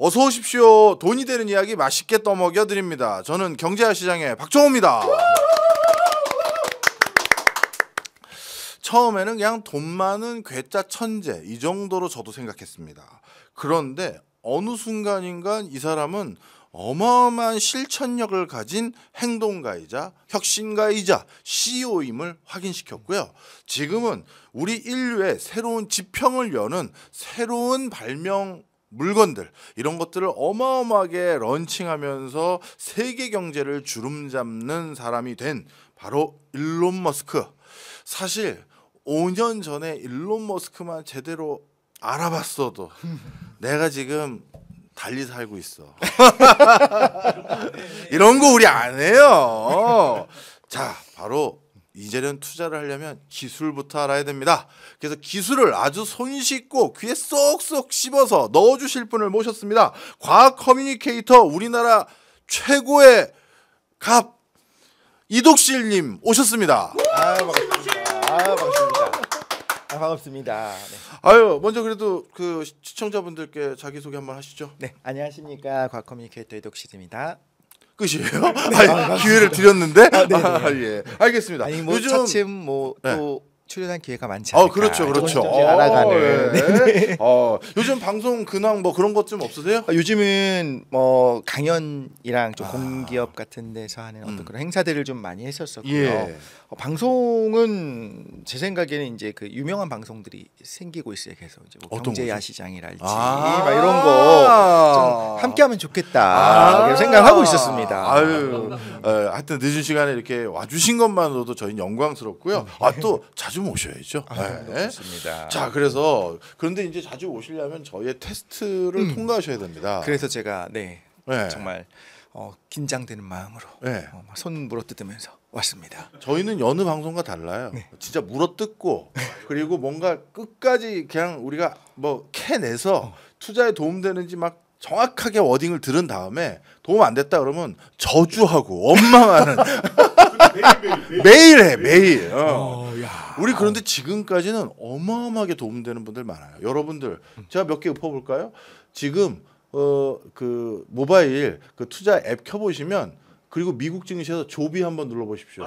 어서 오십시오. 돈이 되는 이야기 맛있게 떠먹여 드립니다. 저는 경제화시장의 박정호입니다. 처음에는 그냥 돈 많은 괴짜 천재 이 정도로 저도 생각했습니다. 그런데 어느 순간인가 이 사람은 어마어마한 실천력을 가진 행동가이자 혁신가이자 CEO임을 확인시켰고요. 지금은 우리 인류의 새로운 지평을 여는 새로운 발명 물건들 이런 것들을 어마어마하게 런칭하면서 세계 경제를 주름잡는 사람이 된 바로 일론 머스크. 사실 5년 전에 일론 머스크만 제대로 알아봤어도 내가 지금 달리 살고 있어. 이런 거 우리 안 해요. 자, 바로 이재련 투자를 하려면 기술부터 알아야 됩니다. 그래서 기술을 아주 손쉽고 귀에 쏙쏙 씹어서 넣어주실 분을 모셨습니다. 과학 커뮤니케이터 우리나라 최고의 갑 이독실님 오셨습니다. 반갑습니다. 반갑습니다. 네. 아유, 먼저 그래도 그 시청자분들께 자기소개 한번 하시죠. 네, 안녕하십니까. 과학 커뮤니케이터 이독실입니다. 끝이에요? 아니, 기회를 드렸는데. 예, 알겠습니다. 아니 뭐 요즘 차츰 뭐 또 출연한 기회가 많지 아, 않을까. 그렇죠, 그렇죠. 조금씩 알아가는. 네. 요즘 방송 근황 뭐 그런 것 좀 없으세요? 요즘은 뭐 강연이랑 좀 공기업 같은 데서 하는 어떤 그런 행사들을 좀 많이 했었었고요. 예. 방송은 제 생각에는 이제 그 유명한 방송들이 생기고 있어요. 그래서 이제 뭐 어떤 경제야시장이랄지 막 이런 거 좀 함께하면 좋겠다 이런 생각을 하고 있었습니다. 아유, 하여튼 늦은 시간에 이렇게 와주신 것만으로도 저희는 영광스럽고요. 또 자주 모셔야죠. 네. 좋습니다. 자, 그래서 그런데 이제 자주 오시려면 저희의 테스트를 통과하셔야 됩니다. 그래서 제가 네. 정말 긴장되는 마음으로 네. 막 손 물어뜯으면서 왔습니다. 저희는 여느 방송과 달라요. 네. 진짜 물어뜯고 그리고 뭔가 끝까지 그냥 우리가 뭐 캐내서 투자에 도움되는지 막 정확하게 워딩을 들은 다음에 도움 안 됐다 그러면 저주하고 원망하는 매일 해 매일. 우리 그런데 지금까지는 어마어마하게 도움되는 분들 많아요. 여러분들 제가 몇 개 읊어볼까요? 지금 그 모바일 그 투자 앱 켜보시면 그리고 미국 증시에서 조비 한번 눌러보십시오.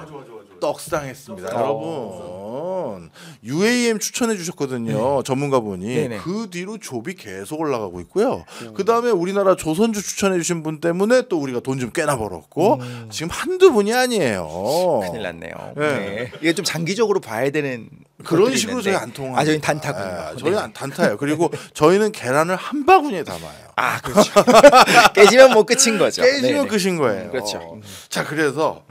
떡상했습니다. 여러분 UAM 추천해 주셨거든요. 전문가분이. 네네. 그 뒤로 조비 계속 올라가고 있고요. 그 다음에 우리나라 조선주 추천해 주신 분 때문에 또 우리가 돈 좀 꽤나 벌었고 지금 한두 분이 아니에요. 큰일 났네요. 네. 네. 이게 좀 장기적으로 봐야 되는 그런 것들이 식으로 있는데. 저희 안 통합니다. 저희는 단타군요. 저희는 단타예요. 그리고 저희는 계란을 한 바구니에 담아요. 그렇죠. 깨지면 뭐 끝인 거죠. 깨지면 네네. 끝인 거예요. 그렇죠. 자, 그래서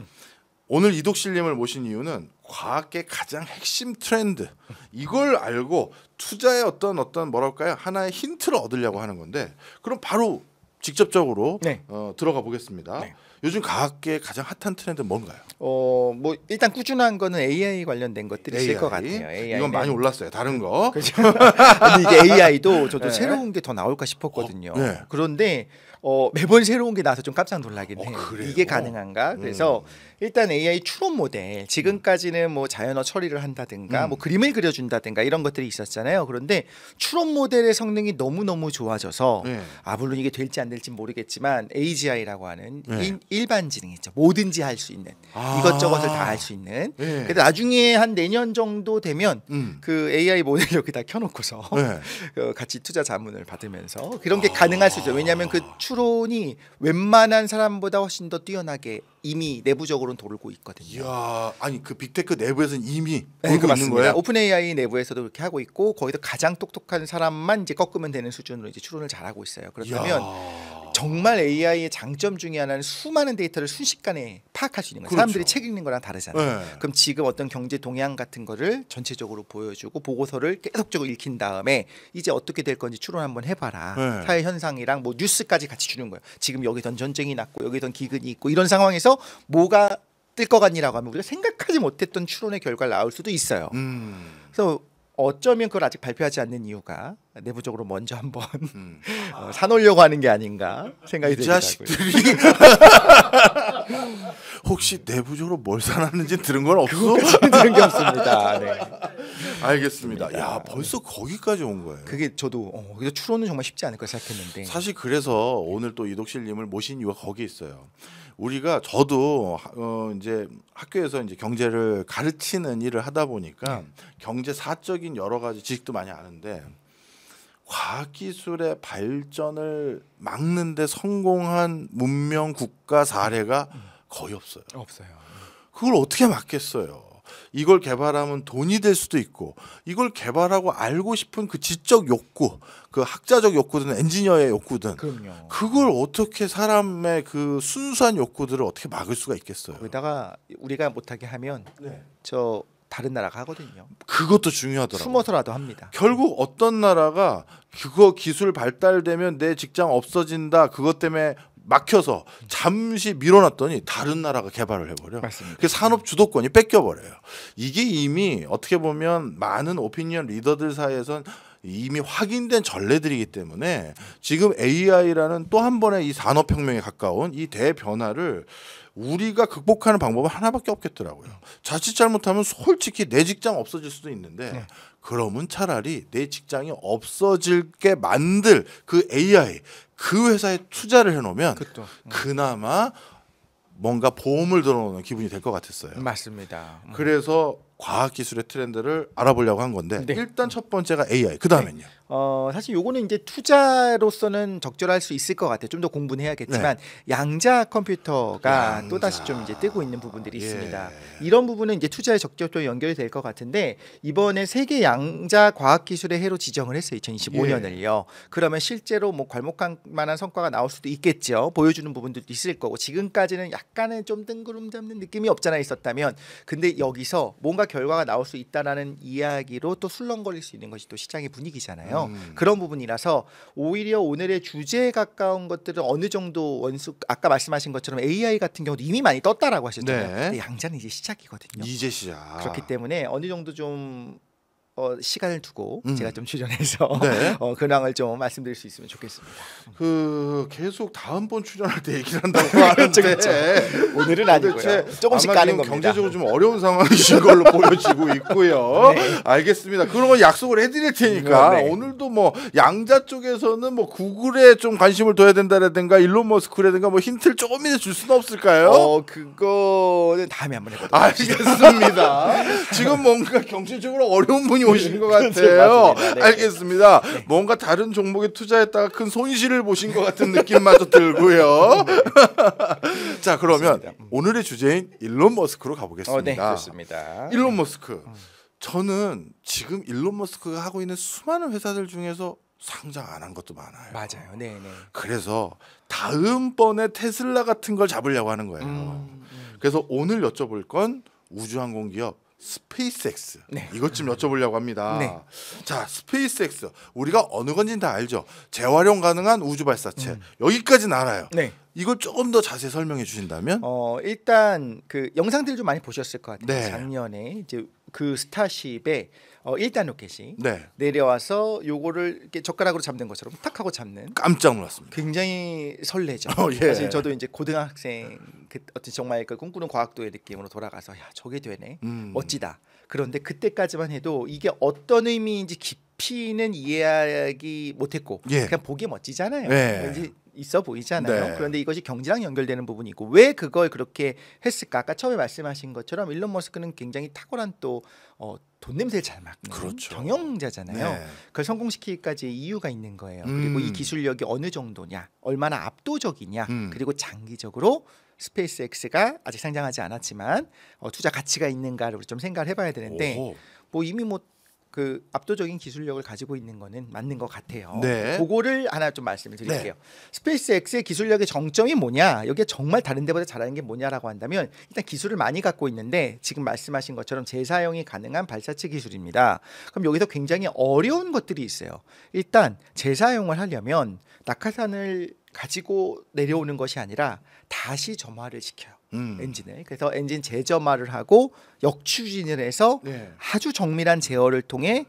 오늘 이독실님을 모신 이유는 과학의 가장 핵심 트렌드 이걸 알고 투자의 어떤 뭐랄까요 하나의 힌트를 얻으려고 하는 건데 그럼 바로 직접적으로 네. 들어가 보겠습니다. 네. 요즘 과학계의 가장 핫한 트렌드는 뭔가요? 뭐 일단 꾸준한 거는 AI 관련된 것들이 있을 것 같아요. 이건 많이 올랐어요. 다른 거. 그렇죠. 근데 이게 AI도 저도 네. 새로운 게 더 나올까 싶었거든요. 네. 그런데 매번 새로운 게 나와서 좀 깜짝 놀라긴 해요. 그래요? 이게 가능한가? 그래서 일단 AI 추론 모델 지금까지는 뭐 자연어 처리를 한다든가 뭐 그림을 그려준다든가 이런 것들이 있었잖아요. 그런데 추론 모델의 성능이 너무너무 좋아져서 네. 물론 이게 될지 안 될지 모르겠지만 AGI라고 하는 네. 일반 지능 있죠. 뭐든지 할 수 있는 이것저것을 다 할 수 있는. 네. 근데 나중에 한 내년 정도 되면 그 AI 모델 여기다 켜놓고서 네. 같이 투자 자문을 받으면서 그런 게 가능할 수 있죠. 왜냐하면 그 추론이 웬만한 사람보다 훨씬 더 뛰어나게 이미 내부적으로는 돌고 있거든요. 이야, 아니 그 빅테크 내부에서는 이미 네, 돌고 있는 맞습니다. 거예요? 오픈 AI 내부에서도 그렇게 하고 있고 거기서 가장 똑똑한 사람만 이제 꺾으면 되는 수준으로 이제 추론을 잘하고 있어요. 그렇다면 이야. 정말 AI의 장점 중에 하나는 수많은 데이터를 순식간에 파악할 수 있는 거예요. 그렇죠. 사람들이 책 읽는 거랑 다르잖아요. 네. 그럼 지금 어떤 경제 동향 같은 거를 전체적으로 보여주고 보고서를 계속적으로 읽힌 다음에 이제 어떻게 될 건지 추론 한번 해봐라. 네. 사회 현상이랑 뭐 뉴스까지 같이 주는 거예요. 지금 여기선 전쟁이 났고 여기선 기근이 있고 이런 상황에서 뭐가 뜰 것 같니라고 하면 우리가 생각하지 못했던 추론의 결과가 나올 수도 있어요. 그래서 어쩌면 그걸 아직 발표하지 않는 이유가 내부적으로 먼저 한번 사놓으려고 하는 게 아닌가 생각이 이 들더라고요. 자식들이 혹시 내부적으로 뭘 사놨는지 들은 건 없어? 들은 게 없습니다. 네. 알겠습니다. 야, 벌써 거기까지 온 거예요. 그게 저도 그래서 추론은 정말 쉽지 않을 거 생각했는데 사실 그래서 오늘 또 이독실님을 모신 이유가 거기 있어요. 우리가 저도 이제 학교에서 이제 경제를 가르치는 일을 하다 보니까 경제사적인 여러 가지 지식도 많이 아는데 과학기술의 발전을 막는데 성공한 문명 국가 사례가 거의 없어요. 없어요. 그걸 어떻게 막겠어요? 이걸 개발하면 돈이 될 수도 있고 이걸 개발하고 알고 싶은 그 지적 욕구, 그 학자적 욕구든 엔지니어의 욕구든 그럼요. 그걸 어떻게 사람의 그 순수한 욕구들을 어떻게 막을 수가 있겠어요? 거기다가 우리가 못하게 하면 저 다른 나라가 하거든요. 그것도 중요하더라고요. 숨어서라도 합니다. 결국 어떤 나라가 그거 기술 발달되면 내 직장 없어진다 그것 때문에 막혀서 잠시 밀어놨더니 다른 나라가 개발을 해버려. 맞습니다. 그 산업 주도권이 뺏겨버려요. 이게 이미 어떻게 보면 많은 오피니언 리더들 사이에선 이미 확인된 전례들이기 때문에 지금 AI라는 또 한 번의 이 산업혁명에 가까운 이 대변화를 우리가 극복하는 방법은 하나밖에 없겠더라고요. 자칫 잘못하면 솔직히 내 직장 없어질 수도 있는데 그러면 차라리 내 직장이 없어질게 만들 그 AI 그 회사에 투자를 해놓으면 그나마 뭔가 보험을 들어놓는 기분이 될 것 같았어요. 맞습니다. 그래서 과학기술의 트렌드를 알아보려고 한 건데 일단 첫 번째가 AI 그 다음엔요. 사실 요거는 이제 투자로서는 적절할 수 있을 것 같아요. 좀 더 공부는 해야겠지만 양자 컴퓨터가 또 다시 좀 이제 뜨고 있는 부분들이 있습니다. 이런 부분은 이제 투자에 적절히 연결이 될 것 같은데 이번에 세계 양자 과학 기술의 해로 지정을 했어요. 2025년을요. 그러면 실제로 뭐 괄목할 만한 성과가 나올 수도 있겠죠. 보여주는 부분들도 있을 거고 지금까지는 약간은 좀 뜬구름 잡는 느낌이 없잖아 있었다면 근데 여기서 뭔가 결과가 나올 수 있다라는 이야기로 또 술렁거릴 수 있는 것이 또 시장의 분위기잖아요. 그런 부분이라서 오히려 오늘의 주제에 가까운 것들은 어느 정도 원수 아까 말씀하신 것처럼 AI 같은 경우도 이미 많이 떴다라고 하셨잖아요. 근데 양자는 이제 시작이거든요. 이제 시작. 그렇기 때문에 어느 정도 좀 시간을 두고 제가 좀 출연해서 근황을 좀 말씀드릴 수 있으면 좋겠습니다. 그 계속 다음번 출연할 때 얘기를 한다고 하는데 오늘은 아니고요. 조금씩 가는 겁니다. 경제적으로 좀 어려운 상황이신 걸로 보여지고 있고요. 알겠습니다. 그런 건 약속을 해드릴 테니까 오늘도 뭐 양자 쪽에서는 뭐 구글에 좀 관심을 둬야 된다라든가 일론 머스크라든가 뭐 힌트를 조금이라도 줄 수는 없을까요? 그거는 다음에 한번 해보도록 알겠습니다. 지금 뭔가 경제적으로 어려운 분이 오신 것 같아요. 알겠습니다. 뭔가 다른 종목에 투자했다가 큰 손실을 보신 것 같은 느낌마저 들고요. 자, 그러면 오늘의 주제인 일론 머스크로 가보겠습니다. 좋습니다. 일론 머스크. 저는 지금 일론 머스크가 하고 있는 수많은 회사들 중에서 상장 안 한 것도 많아요. 맞아요. 그래서 다음번에 테슬라 같은 걸 잡으려고 하는 거예요. 그래서 오늘 여쭤볼 건 우주항공 기업 스페이스X 이것 좀 여쭤보려고 합니다. 자, 스페이스X 우리가 어느 건지는 다 알죠. 재활용 가능한 우주 발사체 여기까지는 알아요. 이걸 조금 더 자세히 설명해 주신다면? 일단 그 영상들 좀 많이 보셨을 것 같아요. 작년에 이제 그 스타쉽에 1단 로켓이 내려와서 요거를 이렇게 젓가락으로 잡는 것처럼 탁 하고 잡는 깜짝 놀랐습니다. 굉장히 설레죠. 사실 저도 이제 고등학생 어떤 정말 그 꿈꾸는 과학도의 느낌으로 돌아가서 야 저게 되네 멋지다. 그런데 그때까지만 해도 이게 어떤 의미인지 깊이는 이해하기 못했고 그냥 보기 멋지잖아요. 왠지 있어 보이잖아요. 그런데 이것이 경제랑 연결되는 부분이고 왜 그걸 그렇게 했을까? 아까 처음에 말씀하신 것처럼 일론 머스크는 굉장히 탁월한 또 돈 냄새를 잘 맡는 경영자잖아요. 그걸 성공시키기까지 이유가 있는 거예요. 그리고 이 기술력이 어느 정도냐, 얼마나 압도적이냐, 그리고 장기적으로 스페이스X가 아직 상장하지 않았지만 투자 가치가 있는가를 좀 생각을 해봐야 되는데 뭐 이미 뭐 그 압도적인 기술력을 가지고 있는 거는 맞는 것 같아요. 그거를 하나 좀 말씀을 드릴게요. 스페이스X의 기술력의 정점이 뭐냐? 여기에 정말 다른 데보다 잘하는 게 뭐냐라고 한다면 일단 기술을 많이 갖고 있는데 지금 말씀하신 것처럼 재사용이 가능한 발사체 기술입니다. 그럼 여기서 굉장히 어려운 것들이 있어요. 일단 재사용을 하려면 낙하산을 가지고 내려오는 것이 아니라 다시 점화를 시켜요. 엔진을. 그래서 엔진 재점화를 하고 역추진을 해서 아주 정밀한 제어를 통해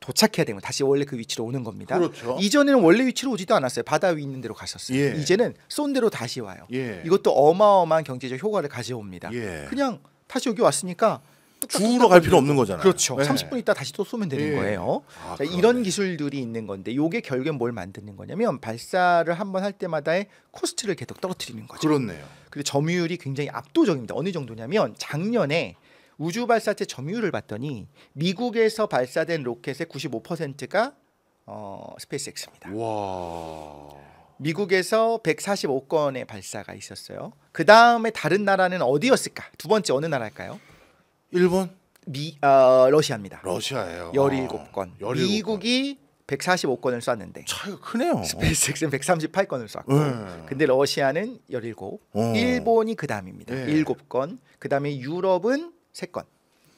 도착해야 되면 다시 원래 그 위치로 오는 겁니다. 그렇죠. 이전에는 원래 위치로 오지도 않았어요. 바다 위에 있는 데로 갔었어요. 예. 이제는 쏜 대로 다시 와요. 예. 이것도 어마어마한 경제적 효과를 가져옵니다. 예. 그냥 다시 여기 왔으니까 주우러 갈 필요 없는 거잖아요. 그렇죠. 예. 30분 있다 다시 또 쏘면 되는 예. 거예요. 아, 자, 이런 기술들이 있는 건데 이게 결국엔 뭘 만드는 거냐면 발사를 한번 할 때마다의 코스트를 계속 떨어뜨리는 거죠. 그렇네요. 그리고 점유율이 굉장히 압도적입니다. 어느 정도냐면 작년에 우주 발사체 점유율을 봤더니 미국에서 발사된 로켓의 95%가 스페이스X입니다. 와. 미국에서 145건의 발사가 있었어요. 그 다음에 다른 나라는 어디였을까? 두 번째 어느 나라일까요? 일본? 러시아입니다. 러시아예요. 17건. 17건. 미국이 145건을 쐈는데 차이가 크네요. 스페이스X는 138건을 쐈고 네. 근데 러시아는 17, 일본이 그 다음입니다. 네. 7건, 그 다음에 유럽은 3건,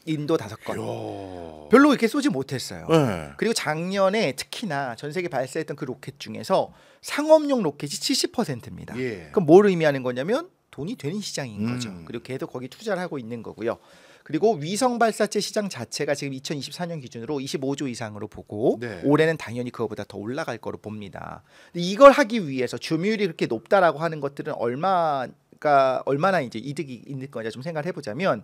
인도 5건. 이야. 별로 이렇게 쏘지 못했어요. 네. 그리고 작년에 특히나 전 세계 발사했던 그 로켓 중에서 상업용 로켓이 70%입니다. 예. 그럼 뭘 의미하는 거냐면 돈이 되는 시장인 거죠. 음. 그리고 계속 거기 투자를 하고 있는 거고요. 그리고 위성 발사체 시장 자체가 지금 2024년 기준으로 25조 이상으로 보고 네. 올해는 당연히 그거보다 더 올라갈 거로 봅니다. 근데 이걸 하기 위해서 점유율이 그렇게 높다라고 하는 것들은 얼마나 이제 이득이 있는 거냐 좀 생각을 해보자면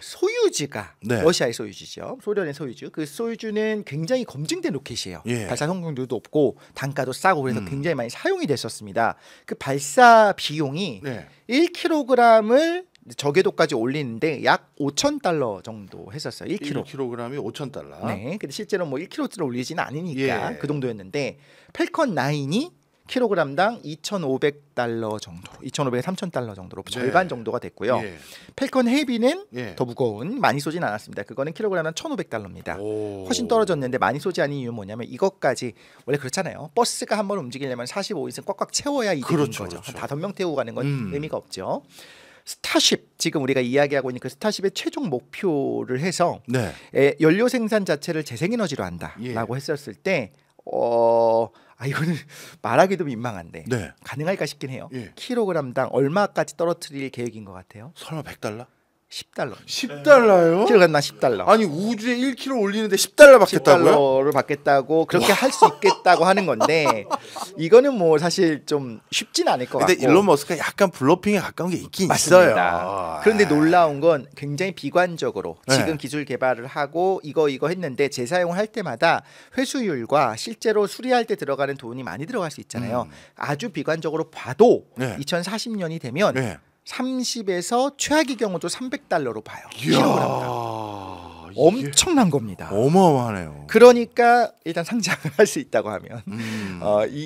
소유주가 네. 러시아의 소유주죠. 소련의 소유주. 그 소유주는 굉장히 검증된 로켓이에요. 예. 발사 성공률도 높고 단가도 싸고 그래서 굉장히 많이 사용이 됐었습니다. 그 발사 비용이 네. 1kg을 저궤도까지 올리는데 약 5,000달러 정도 했었어요. 1kg. 1kg이 5,000달러. 네. 근데 실제로 뭐 1kg를 올리지는 않으니까 예. 그 정도였는데 펠컨 9이 킬로그램당 2,500달러 정도로 2,500, 3,000달러 정도로 네. 절반 정도가 됐고요. 예. 펠컨 헤비는 예. 더 무거운 많이 쏘진 않았습니다. 그거는 킬로그램당 1,500달러입니다. 오. 훨씬 떨어졌는데 많이 쏘지 않은 이유는 뭐냐면 이것까지 원래 그렇잖아요. 버스가 한번 움직이려면 45인승 꽉꽉 채워야 이득인 그렇죠, 거죠. 그렇죠. 한 5명 태우고 가는 건 의미가 없죠. 스타쉽 지금 우리가 이야기하고 있는 그 스타쉽의 최종 목표를 해서 네. 연료 생산 자체를 재생에너지로 한다라고 예. 했었을 때 이거는 말하기도 민망한데 네. 가능할까 싶긴 해요. 예. 킬로그램당 얼마까지 떨어뜨릴 계획인 것 같아요? 설마 100달러? 10달러. 10달러요? 킬로그램당 10달러. 아니 우주에 1kg 올리는데 10달러 받겠다고요? 10달러를 받겠다고 그렇게 할 수 있겠다고 하는 건데 이거는 뭐 사실 좀 쉽진 않을 것 근데 같고. 일론 머스크가 약간 블러핑에 가까운 게 있긴 맞습니다. 있어요. 그런데 놀라운 건 굉장히 비관적으로 네. 지금 기술 개발을 하고 이거 했는데 재사용을 할 때마다 회수율과 실제로 수리할 때 들어가는 돈이 많이 들어갈 수 있잖아요. 아주 비관적으로 봐도 네. 2040년이 되면 네. 30에서 최악의 경우도 300달러로 봐요. 이야. 킬로그램당. 엄청난 겁니다. 어마어마하네요. 그러니까 일단 상장을 할 수 있다고 하면 음.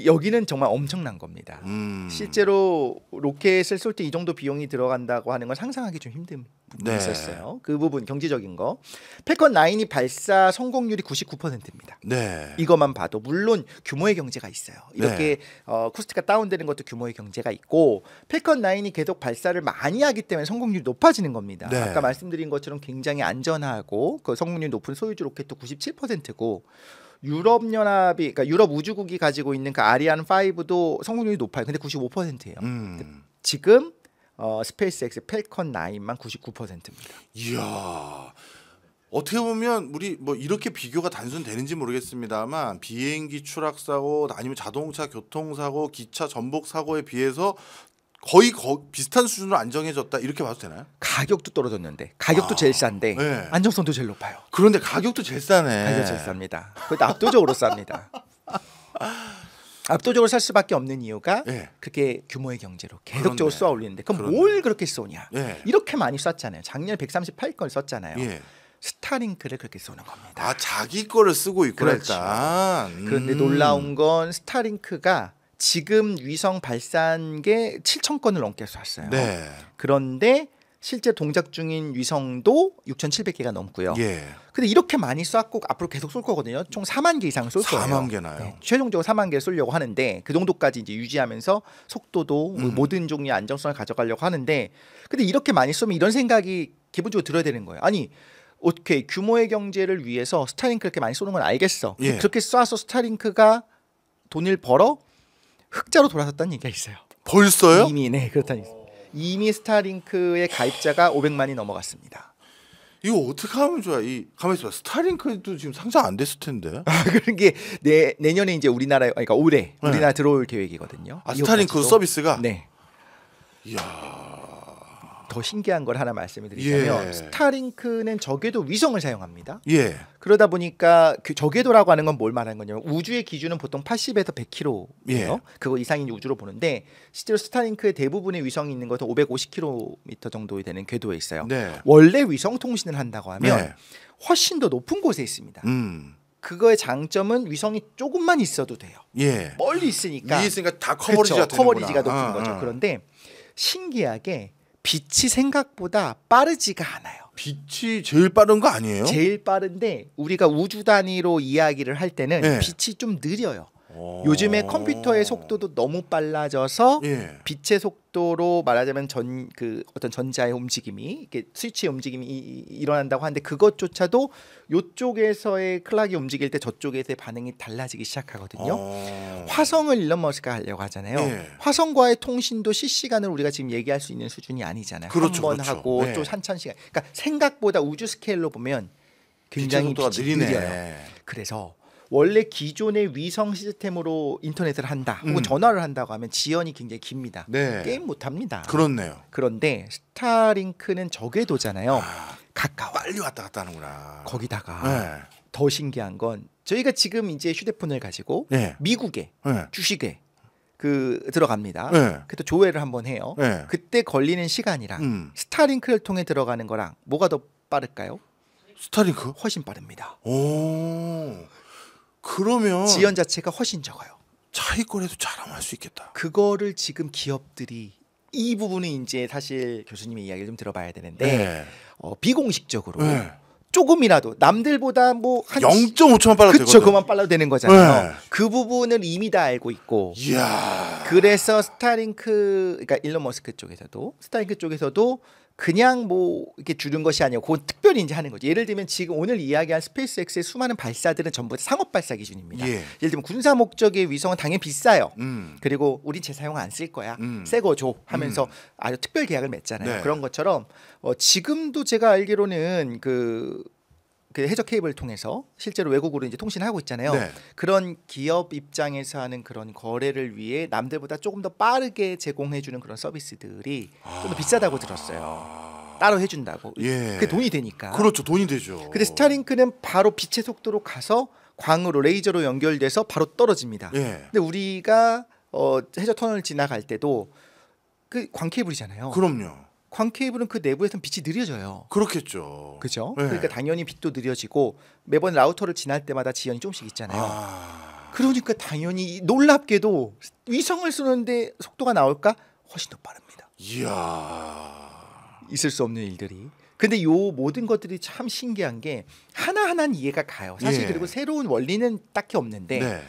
여기는 정말 엄청난 겁니다. 실제로 로켓을 쏠 때 이 정도 비용이 들어간다고 하는 건 상상하기 좀 힘든 부분이 네. 있었어요. 그 부분 경제적인 거. 펠컨 9이 발사 성공률이 99%입니다. 네. 이것만 봐도 물론 규모의 경제가 있어요. 이렇게 코스트가 다운되는 것도 규모의 경제가 있고 펠컨 9이 계속 발사를 많이 하기 때문에 성공률이 높아지는 겁니다. 네. 아까 말씀드린 것처럼 굉장히 안전하고 그 성공률이 높은 소유주 로켓도 97%고 유럽 연합이 그러니까 유럽 우주국이 가지고 있는 그 아리안 5도 성공률이 높아요. 근데 95%예요. 지금 스페이스X 펠컨 9만 99%입니다. 이야. 어떻게 보면 우리 뭐 이렇게 비교가 단순되는지 모르겠습니다만 비행기 추락 사고 아니면 자동차 교통사고, 기차 전복 사고에 비해서 거의 비슷한 수준으로 안정해졌다 이렇게 봐도 되나요? 가격도 떨어졌는데 가격도 제일 싼데 네. 안정성도 제일 높아요. 그런데 가격도 제일 싸네. 가격 제일 쌉니다. 그것도 압도적으로 쌉니다. 압도적으로 살 수밖에 없는 이유가 예. 그렇게 규모의 경제로 계속적으로 그렇네. 쏘아 올리는데 그럼 그렇네. 뭘 그렇게 쏘냐? 예. 이렇게 많이 쐈잖아요. 작년에 138건 썼잖아요. 예. 스타링크를 그렇게 쏘는 겁니다. 아 자기 거를 쓰고 있구나 그렇죠. 일단. 그런데 놀라운 건 스타링크가 지금 위성 발사한 게 7,000건을 넘게 쐈어요. 네. 그런데 실제 동작 중인 위성도 6,700개가 넘고요. 예. 근데 이렇게 많이 쐈고 앞으로 계속 쏠 거거든요. 총 4만 개 이상 쏠 거예요. 4만 개나요? 네, 최종적으로 4만 개 쏘려고 하는데 그 정도까지 이제 유지하면서 속도도 모든 종류의 안정성을 가져가려고 하는데 근데 이렇게 많이 쏘면 이런 생각이 기본적으로 들어야 되는 거예요. 아니 오케이 규모의 경제를 위해서 스타링크 그렇게 많이 쏘는 건 알겠어. 예. 그렇게 쏴서 스타링크가 돈을 벌어 흑자로 돌아섰다는 얘기가 있어요. 벌써요? 이미 네 그렇다니. 이미 스타링크의 가입자가 500만이 넘어갔습니다. 이거 어떻게 하면 좋아? 이 가만히 있어. 스타링크도 지금 상장 안 됐을 텐데. 그런 게 내년에 이제 우리나라에 그러니까 올해 네. 우리나라 들어올 계획이거든요. 스타링크 서비스가. 네. 이야. 더 신기한 걸 하나 말씀을 드리자면 예. 스타링크는 저궤도 위성을 사용합니다. 예. 그러다 보니까 그 저궤도라고 하는 건 뭘 말하는 거냐면 우주의 기준은 보통 80에서 100km예요. 예. 그거 이상인 우주로 보는데 실제로 스타링크의 대부분의 위성이 있는 것은 550km 정도 되는 궤도에 있어요. 네. 원래 위성 통신을 한다고 하면 네. 훨씬 더 높은 곳에 있습니다. 음. 그거의 장점은 위성이 조금만 있어도 돼요. 예. 멀리 있으니까. 위에 있으니까 다 커버리지가 그렇죠. 되는구나. 커버리지가 높은 거죠. 그런데 신기하게 빛이 생각보다 빠르지가 않아요. 빛이 제일 빠른 거 아니에요? 제일 빠른데 우리가 우주 단위로 이야기를 할 때는 네. 빛이 좀 느려요. 요즘에 컴퓨터의 속도도 너무 빨라져서 예. 빛의 속도로 말하자면 어떤 전자의 움직임이 이렇게 스위치의 움직임이 일어난다고 하는데 그것조차도 이쪽에서의 클락이 움직일 때 저쪽에서의 반응이 달라지기 시작하거든요. 화성을 일론 머스크가 하려고 하잖아요. 예. 화성과의 통신도 실시간으로 우리가 지금 얘기할 수 있는 수준이 아니잖아요. 그렇죠, 한 번 그렇죠. 하고 네. 또 한참 시간. 그러니까 생각보다 우주 스케일로 보면 굉장히 빛의 속도가 빛이 느리네. 느려요. 그래서 원래 기존의 위성 시스템으로 인터넷을 한다 혹은 전화를 한다고 하면 지연이 굉장히 깁니다. 네. 게임 못합니다. 그렇네요. 그런데 스타링크는 저궤도잖아요. 가까워. 빨리 왔다 갔다 하는구나. 거기다가 네. 더 신기한 건 저희가 지금 이제 휴대폰을 가지고 네. 미국에 네. 주식에 들어갑니다. 네. 그때 조회를 한번 해요. 네. 그때 걸리는 시간이랑 스타링크를 통해 들어가는 거랑 뭐가 더 빠를까요? 스타링크? 훨씬 빠릅니다. 오. 그러면 지연 자체가 훨씬 적어요. 차익거래도 자랑할 수 있겠다. 그거를 지금 기업들이 이 부분은 이제 사실 교수님의 이야기를 좀 들어봐야 되는데 네. 비공식적으로 네. 조금이라도 남들보다 뭐한 0.5초만 빨라도 그쵸, 되거든. 그만 빨라도 되는 거잖아요. 네. 그 부분을 이미 다 알고 있고. 이야. 그래서 스타링크, 그러니까 일론 머스크 쪽에서도 스타링크 쪽에서도 그냥 뭐 이렇게 주는 것이 아니고 그건 특별히 이제 하는 거죠. 예를 들면 지금 오늘 이야기한 스페이스X의 수많은 발사들은 전부 상업 발사 기준입니다. 예. 예를 들면 군사 목적의 위성은 당연히 비싸요. 음. 그리고 우린 재사용 안 쓸 거야. 새 거 줘 하면서 아주 특별 계약을 맺잖아요. 네. 그런 것처럼 지금도 제가 알기로는 그 해저 케이블을 통해서 실제로 외국으로 이제 통신하고 있잖아요. 네. 그런 기업 입장에서 하는 그런 거래를 위해 남들보다 조금 더 빠르게 제공해주는 그런 서비스들이 좀 더 비싸다고 들었어요. 따로 해준다고. 예. 그게 돈이 되니까. 그렇죠. 돈이 되죠. 근데 스타링크는 바로 빛의 속도로 가서 광으로 레이저로 연결돼서 바로 떨어집니다. 예. 근데 우리가 해저 터널 지나갈 때도 그 광 케이블이잖아요. 그럼요. 광 케이블은 그 내부에서는 빛이 느려져요. 그렇겠죠. 그죠? 네. 그러니까 당연히 빛도 느려지고 매번 라우터를 지날 때마다 지연이 조금씩 있잖아요. 그러니까 당연히 놀랍게도 위성을 쏘는데 속도가 나올까? 훨씬 더 빠릅니다. 이야. 있을 수 없는 일들이. 근데 요 모든 것들이 참 신기한 게 하나하나는 이해가 가요. 사실 예. 그리고 새로운 원리는 딱히 없는데 네.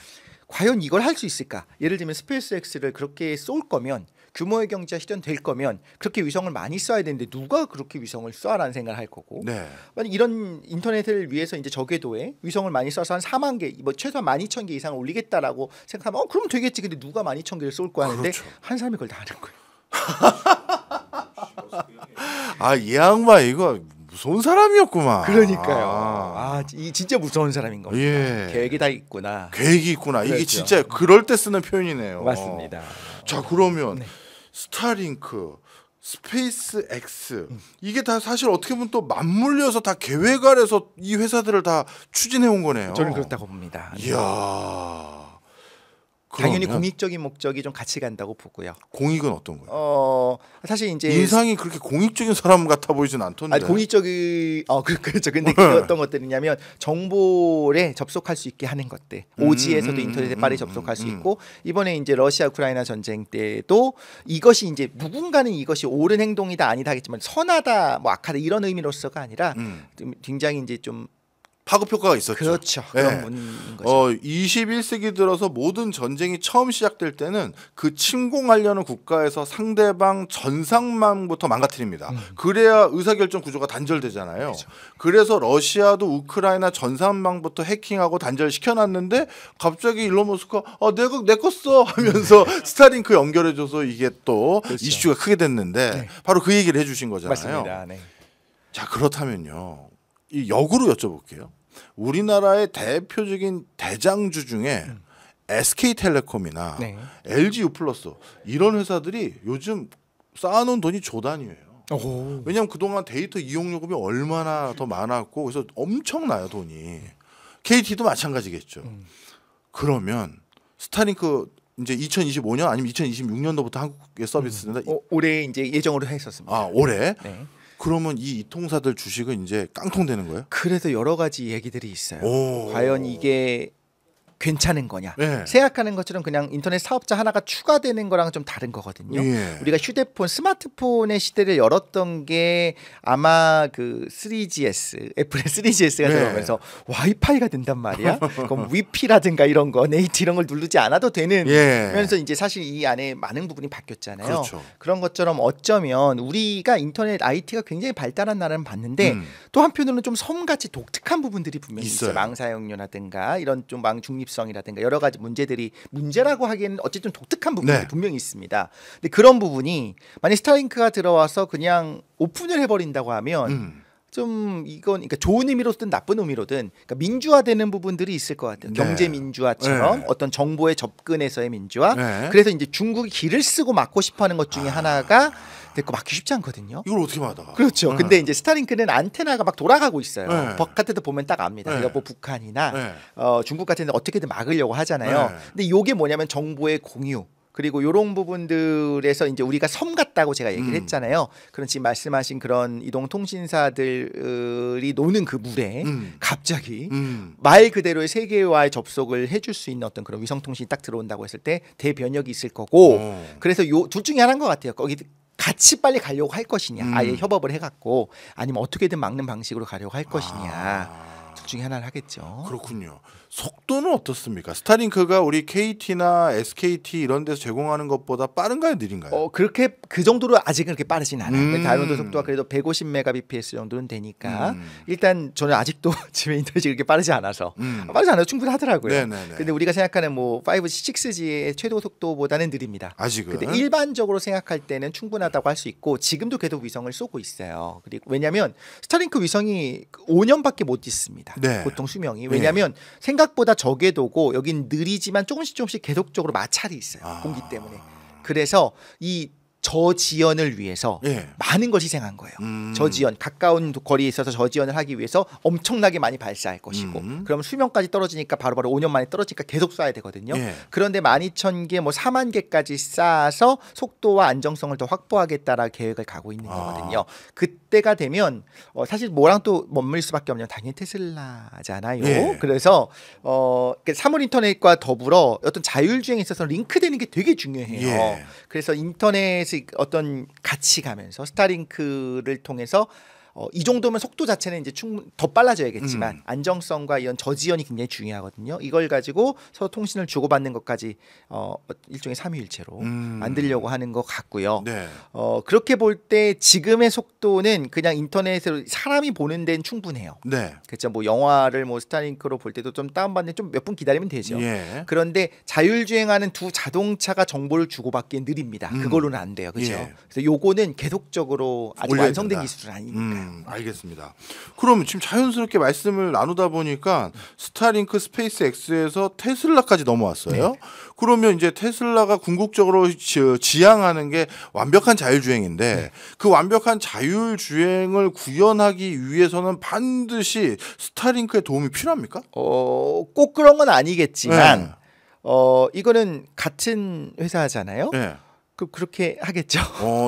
과연 이걸 할 수 있을까? 예를 들면 스페이스X를 그렇게 쏠 거면 규모의 경제가 실현될 거면 그렇게 위성을 많이 쏴야 되는데 누가 그렇게 위성을 쏴라는 생각을 할 거고 네. 만약 이런 인터넷을 위해서 이제 저궤도에 위성을 많이 쏴서 한 4만 개, 뭐 최소한 12,000개 이상을 올리겠다라고 생각하면 그럼 되겠지. 근데 누가 12,000개를 쏠 거야 하는데 그렇죠. 한 사람이 그걸 다 하는 거예요. 이 양반 이거 무서운 사람이었구만. 그러니까요. 이 진짜 무서운 사람인 겁니다. 예. 계획이 다 있구나. 계획이 있구나. 이게 그렇죠. 진짜 그럴 때 쓰는 표현이네요. 맞습니다. 자, 그러면 네. 스타링크, 스페이스 X 이게 다 사실 어떻게 보면 또 맞물려서 다 계획 아래서 이 회사들을 다 추진해 온 거네요. 저는 그렇다고 봅니다. 이야. 당연히 그러면 공익적인 목적이 좀 같이 간다고 보고요. 공익은 어떤 거예요? 사실 이제 인상이 그렇게 공익적인 사람 같아 보이진 않던데. 공익적이 그렇죠. 근데 그게 어떤 것들이냐면 정보에 접속할 수 있게 하는 것들. 오지에서도 인터넷에 빠르게 접속할 수 있고 이번에 이제 러시아 우크라이나 전쟁 때도 이것이 이제 누군가는 이것이 옳은 행동이다 아니다 하겠지만 선하다 뭐 악하다 이런 의미로서가 아니라 좀 굉장히 이제 좀 파급 효과가 있었죠. 그렇죠. 네. 그런 분인 거죠. 21세기 들어서 모든 전쟁이 처음 시작될 때는 그 침공하려는 국가에서 상대방 전상망부터 망가뜨립니다. 그래야 의사결정 구조가 단절되잖아요. 그렇죠. 그래서 러시아도 우크라이나 전상망부터 해킹하고 단절시켜놨는데 갑자기 일론 머스크가 내가 내 거 써 하면서 스타링크 연결해줘서 이게 또 그렇죠. 이슈가 크게 됐는데 네. 바로 그 얘기를 해주신 거잖아요. 맞습니다. 네. 자, 그렇다면요. 이 역으로 여쭤볼게요. 우리나라의 대표적인 대장주 중에 SK텔레콤이나 네. LG U+, 이런 회사들이 요즘 쌓아놓은 돈이 조 단위예요. 오. 왜냐하면 그동안 데이터 이용 요금이 얼마나 더 많았고 그래서 엄청나요 돈이. KT도 마찬가지겠죠. 그러면 스타링크 이제 2025년 아니면 2026년도부터 한국에 서비스인데 올해 이제 예정으로 했었습니다. 아, 올해? 네. 그러면 이 이통사들 주식은 이제 깡통되는 거예요? 그래서 여러 가지 얘기들이 있어요. 오. 과연 이게 괜찮은 거냐? 네. 생각하는 것처럼 그냥 인터넷 사업자 하나가 추가되는 거랑 좀 다른 거거든요. 예. 우리가 휴대폰, 스마트폰의 시대를 열었던 게 아마 그 3GS, 애플의 3GS가 네. 들어오면서 와이파이가 된단 말이야. 그럼 위피라든가 이런 거, 네이트 이런 걸 누르지 않아도 되는. 예. 면서 이제 사실 이 안에 많은 부분이 바뀌었잖아요. 그렇죠. 그런 것처럼 어쩌면 우리가 인터넷 IT가 굉장히 발달한 나라는 봤는데 또 한편으로는 좀 섬같이 독특한 부분들이 분명히 있어요. 있어요. 망 사용료라든가 이런 좀 망 중립성이라든가 여러 가지 문제들이 문제라고 하기에는 어쨌든 독특한 부분이 네. 분명히 있습니다. 근데 그런 부분이 만약 스타링크가 들어와서 그냥 오픈을 해버린다고 하면 좀 이건 그러니까 좋은 의미로든 나쁜 의미로든 그러니까 민주화되는 부분들이 있을 것 같아요. 네. 경제 민주화처럼 네. 어떤 정보의 접근에서의 민주화. 네. 그래서 이제 중국이 길을 쓰고 막고 싶어하는 것 중에 하나가 됐고 막기 쉽지 않거든요. 이걸 어떻게 막아? 그렇죠. 근데 이제 스타링크는 안테나가 막 돌아가고 있어요. 네. 바깥에도 보면 딱 압니다. 네. 그러니까 뭐 북한이나 네. 중국 같은 데 어떻게든 막으려고 하잖아요. 네. 근데 이게 뭐냐면 정보의 공유. 그리고 이런 부분들에서 이제 우리가 섬 같다고 제가 얘기를 했잖아요. 그런 지금 말씀하신 그런 이동통신사들이 노는 그 물에 갑자기 말 그대로의 세계와의 접속을 해줄 수 있는 어떤 그런 위성통신이 딱 들어온다고 했을 때 대변역이 있을 거고 그래서 요 둘 중에 하나인 것 같아요. 거기 같이 빨리 가려고 할 것이냐 아예 협업을 해갖고 아니면 어떻게든 막는 방식으로 가려고 할 것이냐 둘 중에 하나를 하겠죠. 그렇군요. 속도는 어떻습니까? 스타링크가 우리 KT나 SKT 이런 데서 제공하는 것보다 빠른가요, 느린가요? 그렇게 그 정도로 아직은 그렇게 빠르진 않아요. 다운로드 속도가 그래도 150mbps 정도는 되니까 일단 저는 아직도 집에 인터넷이 그렇게 빠르지 않아서 빠르지 않아요. 충분하더라고요. 네네네. 근데 우리가 생각하는 뭐 5G, 6G의 최고 속도보다는 느립니다. 아직은. 근데 일반적으로 생각할 때는 충분하다고 할 수 있고 지금도 계속 위성을 쏘고 있어요. 그리고 왜냐하면 스타링크 위성이 5년밖에 못 있습니다. 네. 보통 수명이. 왜냐하면 생각보다 저궤도고 여긴 느리지만 조금씩 계속적으로 마찰이 있어요. 공기 때문에. 그래서 이 저지연을 위해서 예. 많은 걸 희생한 거예요. 저지연 가까운 거리에 있어서 저지연을 하기 위해서 엄청나게 많이 발사할 것이고 그럼 수명까지 떨어지니까 바로바로 5년 만에 떨어지니까 계속 쏴야 되거든요. 예. 그런데 12,000개 뭐 4만 개까지 쏴서 속도와 안정성을 더 확보하겠다라는 계획을 가고 있는 거거든요. 그때가 되면 사실 뭐랑 또 맞물릴 수밖에 없냐면 당연히 테슬라잖아요. 예. 그래서 사물 인터넷과 더불어 어떤 자율주행에 있어서 링크되는 게 되게 중요해요. 예. 그래서 인터넷의 어떤 같이 가면서 스타링크를 통해서 이 정도면 속도 자체는 이제 더 빨라져야겠지만 안정성과 이런 저지연이 굉장히 중요하거든요. 이걸 가지고 서로 통신을 주고받는 것까지 일종의 삼위일체로 만들려고 하는 것 같고요. 네. 그렇게 볼 때 지금의 속도는 그냥 인터넷으로 사람이 보는 데는 충분해요. 네. 그렇죠. 뭐 영화를 뭐 스타링크로 볼 때도 좀 다운받는 좀 몇 분 기다리면 되죠. 예. 그런데 자율주행하는 두 자동차가 정보를 주고받기엔 느립니다. 그걸로는 안 돼요. 그렇죠. 예. 그래서 요거는 계속적으로 아직 올려야 완성된 된다. 기술은 아니니까. 알겠습니다. 그럼 지금 자연스럽게 말씀을 나누다 보니까 스타링크 스페이스 X에서 테슬라까지 넘어왔어요. 네. 그러면 이제 테슬라가 궁극적으로 지향하는 게 완벽한 자율주행인데 네. 그 완벽한 자율주행을 구현하기 위해서는 반드시 스타링크의 도움이 필요합니까? 꼭 그런 건 아니겠지만 네. 이거는 같은 회사잖아요. 네. 그렇게 하겠죠.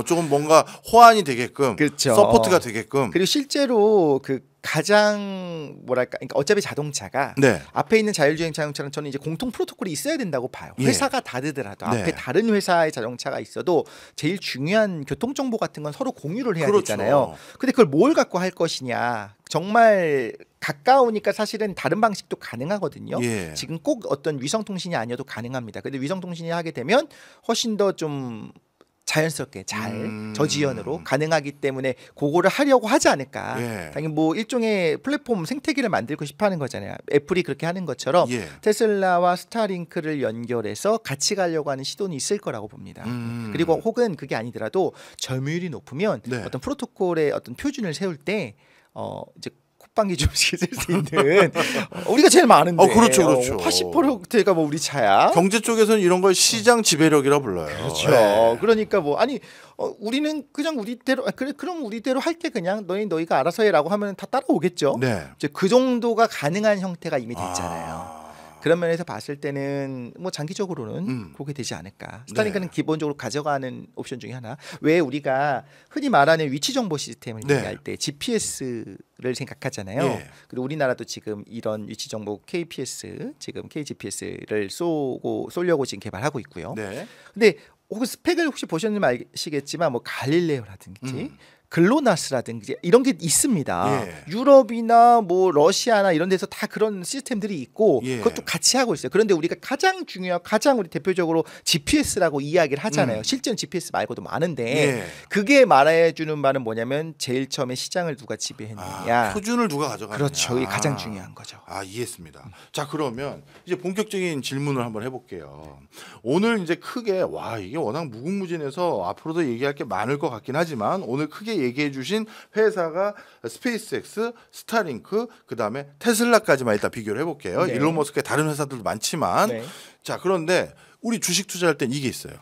조금 뭔가 호환이 되게끔, 그렇죠. 서포트가 되게끔. 그리고 실제로 그 가장 뭐랄까, 그러니까 어차피 자동차가 네. 앞에 있는 자율주행 자동차는 저는 이제 공통 프로토콜이 있어야 된다고 봐요. 예. 회사가 다르더라도 네. 앞에 다른 회사의 자동차가 있어도 제일 중요한 교통 정보 같은 건 서로 공유를 해야 그렇죠. 되잖아요. 근데 그걸 뭘 갖고 할 것이냐. 정말 가까우니까 사실은 다른 방식도 가능하거든요. 예. 지금 꼭 어떤 위성 통신이 아니어도 가능합니다. 근데 위성 통신이 하게 되면 훨씬 더 좀 자연스럽게 잘 저지연으로 가능하기 때문에 그거를 하려고 하지 않을까. 예. 당연히 뭐 일종의 플랫폼 생태계를 만들고 싶어하는 거잖아요. 애플이 그렇게 하는 것처럼 예. 테슬라와 스타링크를 연결해서 같이 가려고 하는 시도는 있을 거라고 봅니다. 그리고 혹은 그게 아니더라도 점유율이 높으면 네. 어떤 프로토콜의 어떤 표준을 세울 때 이제 콧방귀 좀 쓸 수 있는 우리가 제일 많은데 그렇죠, 그렇죠. 80%가 뭐 우리 차야. 경제 쪽에서는 이런 걸 시장 지배력이라 불러요. 그렇죠. 예. 그러니까 뭐 아니 우리는 그냥 우리대로 그래 그럼 우리대로 할게 그냥 너희가 알아서 해라고 하면 다 따라오겠죠. 네. 이제 그 정도가 가능한 형태가 이미 됐잖아요. 그런 면에서 봤을 때는 뭐 장기적으로는 그게 되지 않을까. 스타링크는 네. 기본적으로 가져가는 옵션 중에 하나. 왜 우리가 흔히 말하는 위치 정보 시스템을 네. 얘기할 때 GPS를 생각하잖아요. 예. 그리고 우리나라도 지금 이런 위치 정보 KPS, 지금 KGPS를 쏘려고 지금 개발하고 있고요. 네. 근데 혹은 스펙을 혹시 보셨는지 아시겠지만 뭐 갈릴레오라든지 글로나스라든지 이런 게 있습니다. 예. 유럽이나 뭐 러시아나 이런 데서 다 그런 시스템들이 있고 예. 그것도 같이 하고 있어요. 그런데 우리가 가장 우리 대표적으로 GPS라고 이야기를 하잖아요. 실제는 GPS 말고도 많은데 예. 그게 말해주는 말은 뭐냐면 제일 처음에 시장을 누가 지배했느냐. 표준을 누가 가져가느냐. 그렇죠. 이게 가장 중요한 거죠. 이해했습니다. 자, 그러면 이제 본격적인 질문을 한번 해볼게요. 오늘 이제 크게 이게 워낙 무궁무진해서 앞으로도 얘기할 게 많을 것 같긴 하지만 오늘 크게 얘기해 주신 회사가 스페이스X, 스타링크, 그다음에 테슬라까지만 일단 비교를 해볼게요. 네. 일론 머스크의 다른 회사들도 많지만 네. 자, 그런데 우리 주식 투자할 땐 이게 있어요.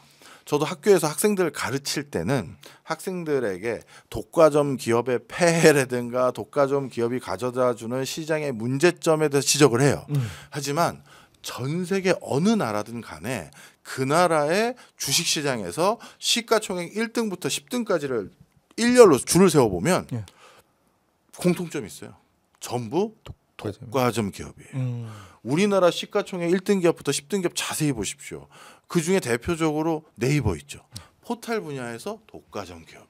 저도 학교에서 학생들을 가르칠 때는 학생들에게 독과점 기업의 폐해라든가 독과점 기업이 가져다주는 시장의 문제점에 대해서 지적을 해요. 하지만 전 세계 어느 나라든 간에 그 나라의 주식시장에서 시가총액 1등부터 10등까지를 일렬로 줄을 세워보면 예. 공통점이 있어요. 전부 독과점 기업이에요. 음. 우리나라 시가총액 1등 기업부터 10등 기업 자세히 보십시오. 그중에 대표적으로 네이버 있죠. 포탈 분야에서 독과점 기업이에요.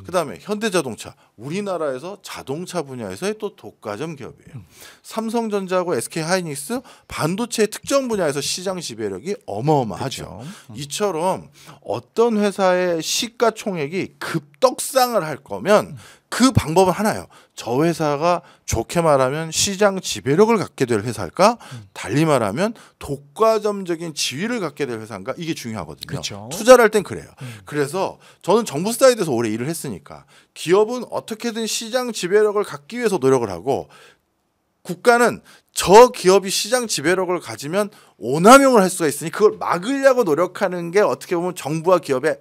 그다음에 현대자동차, 우리나라에서 자동차 분야에서의 또 독과점 기업이에요. 삼성전자하고 SK하이닉스 반도체 특정 분야에서 시장 지배력이 어마어마하죠. 그렇죠. 이처럼 어떤 회사의 시가총액이 급떡상을 할 거면 그 방법은 하나예요. 저 회사가 좋게 말하면 시장 지배력을 갖게 될 회사일까? 달리 말하면 독과점적인 지위를 갖게 될 회사인가? 이게 중요하거든요. 그렇죠. 투자를 할 땐 그래요. 그래서 저는 정부 사이드에서 오래 일을 했으니까 기업은 어떻게든 시장 지배력을 갖기 위해서 노력을 하고 국가는 저 기업이 시장 지배력을 가지면 오남용을 할 수가 있으니 그걸 막으려고 노력하는 게 어떻게 보면 정부와 기업의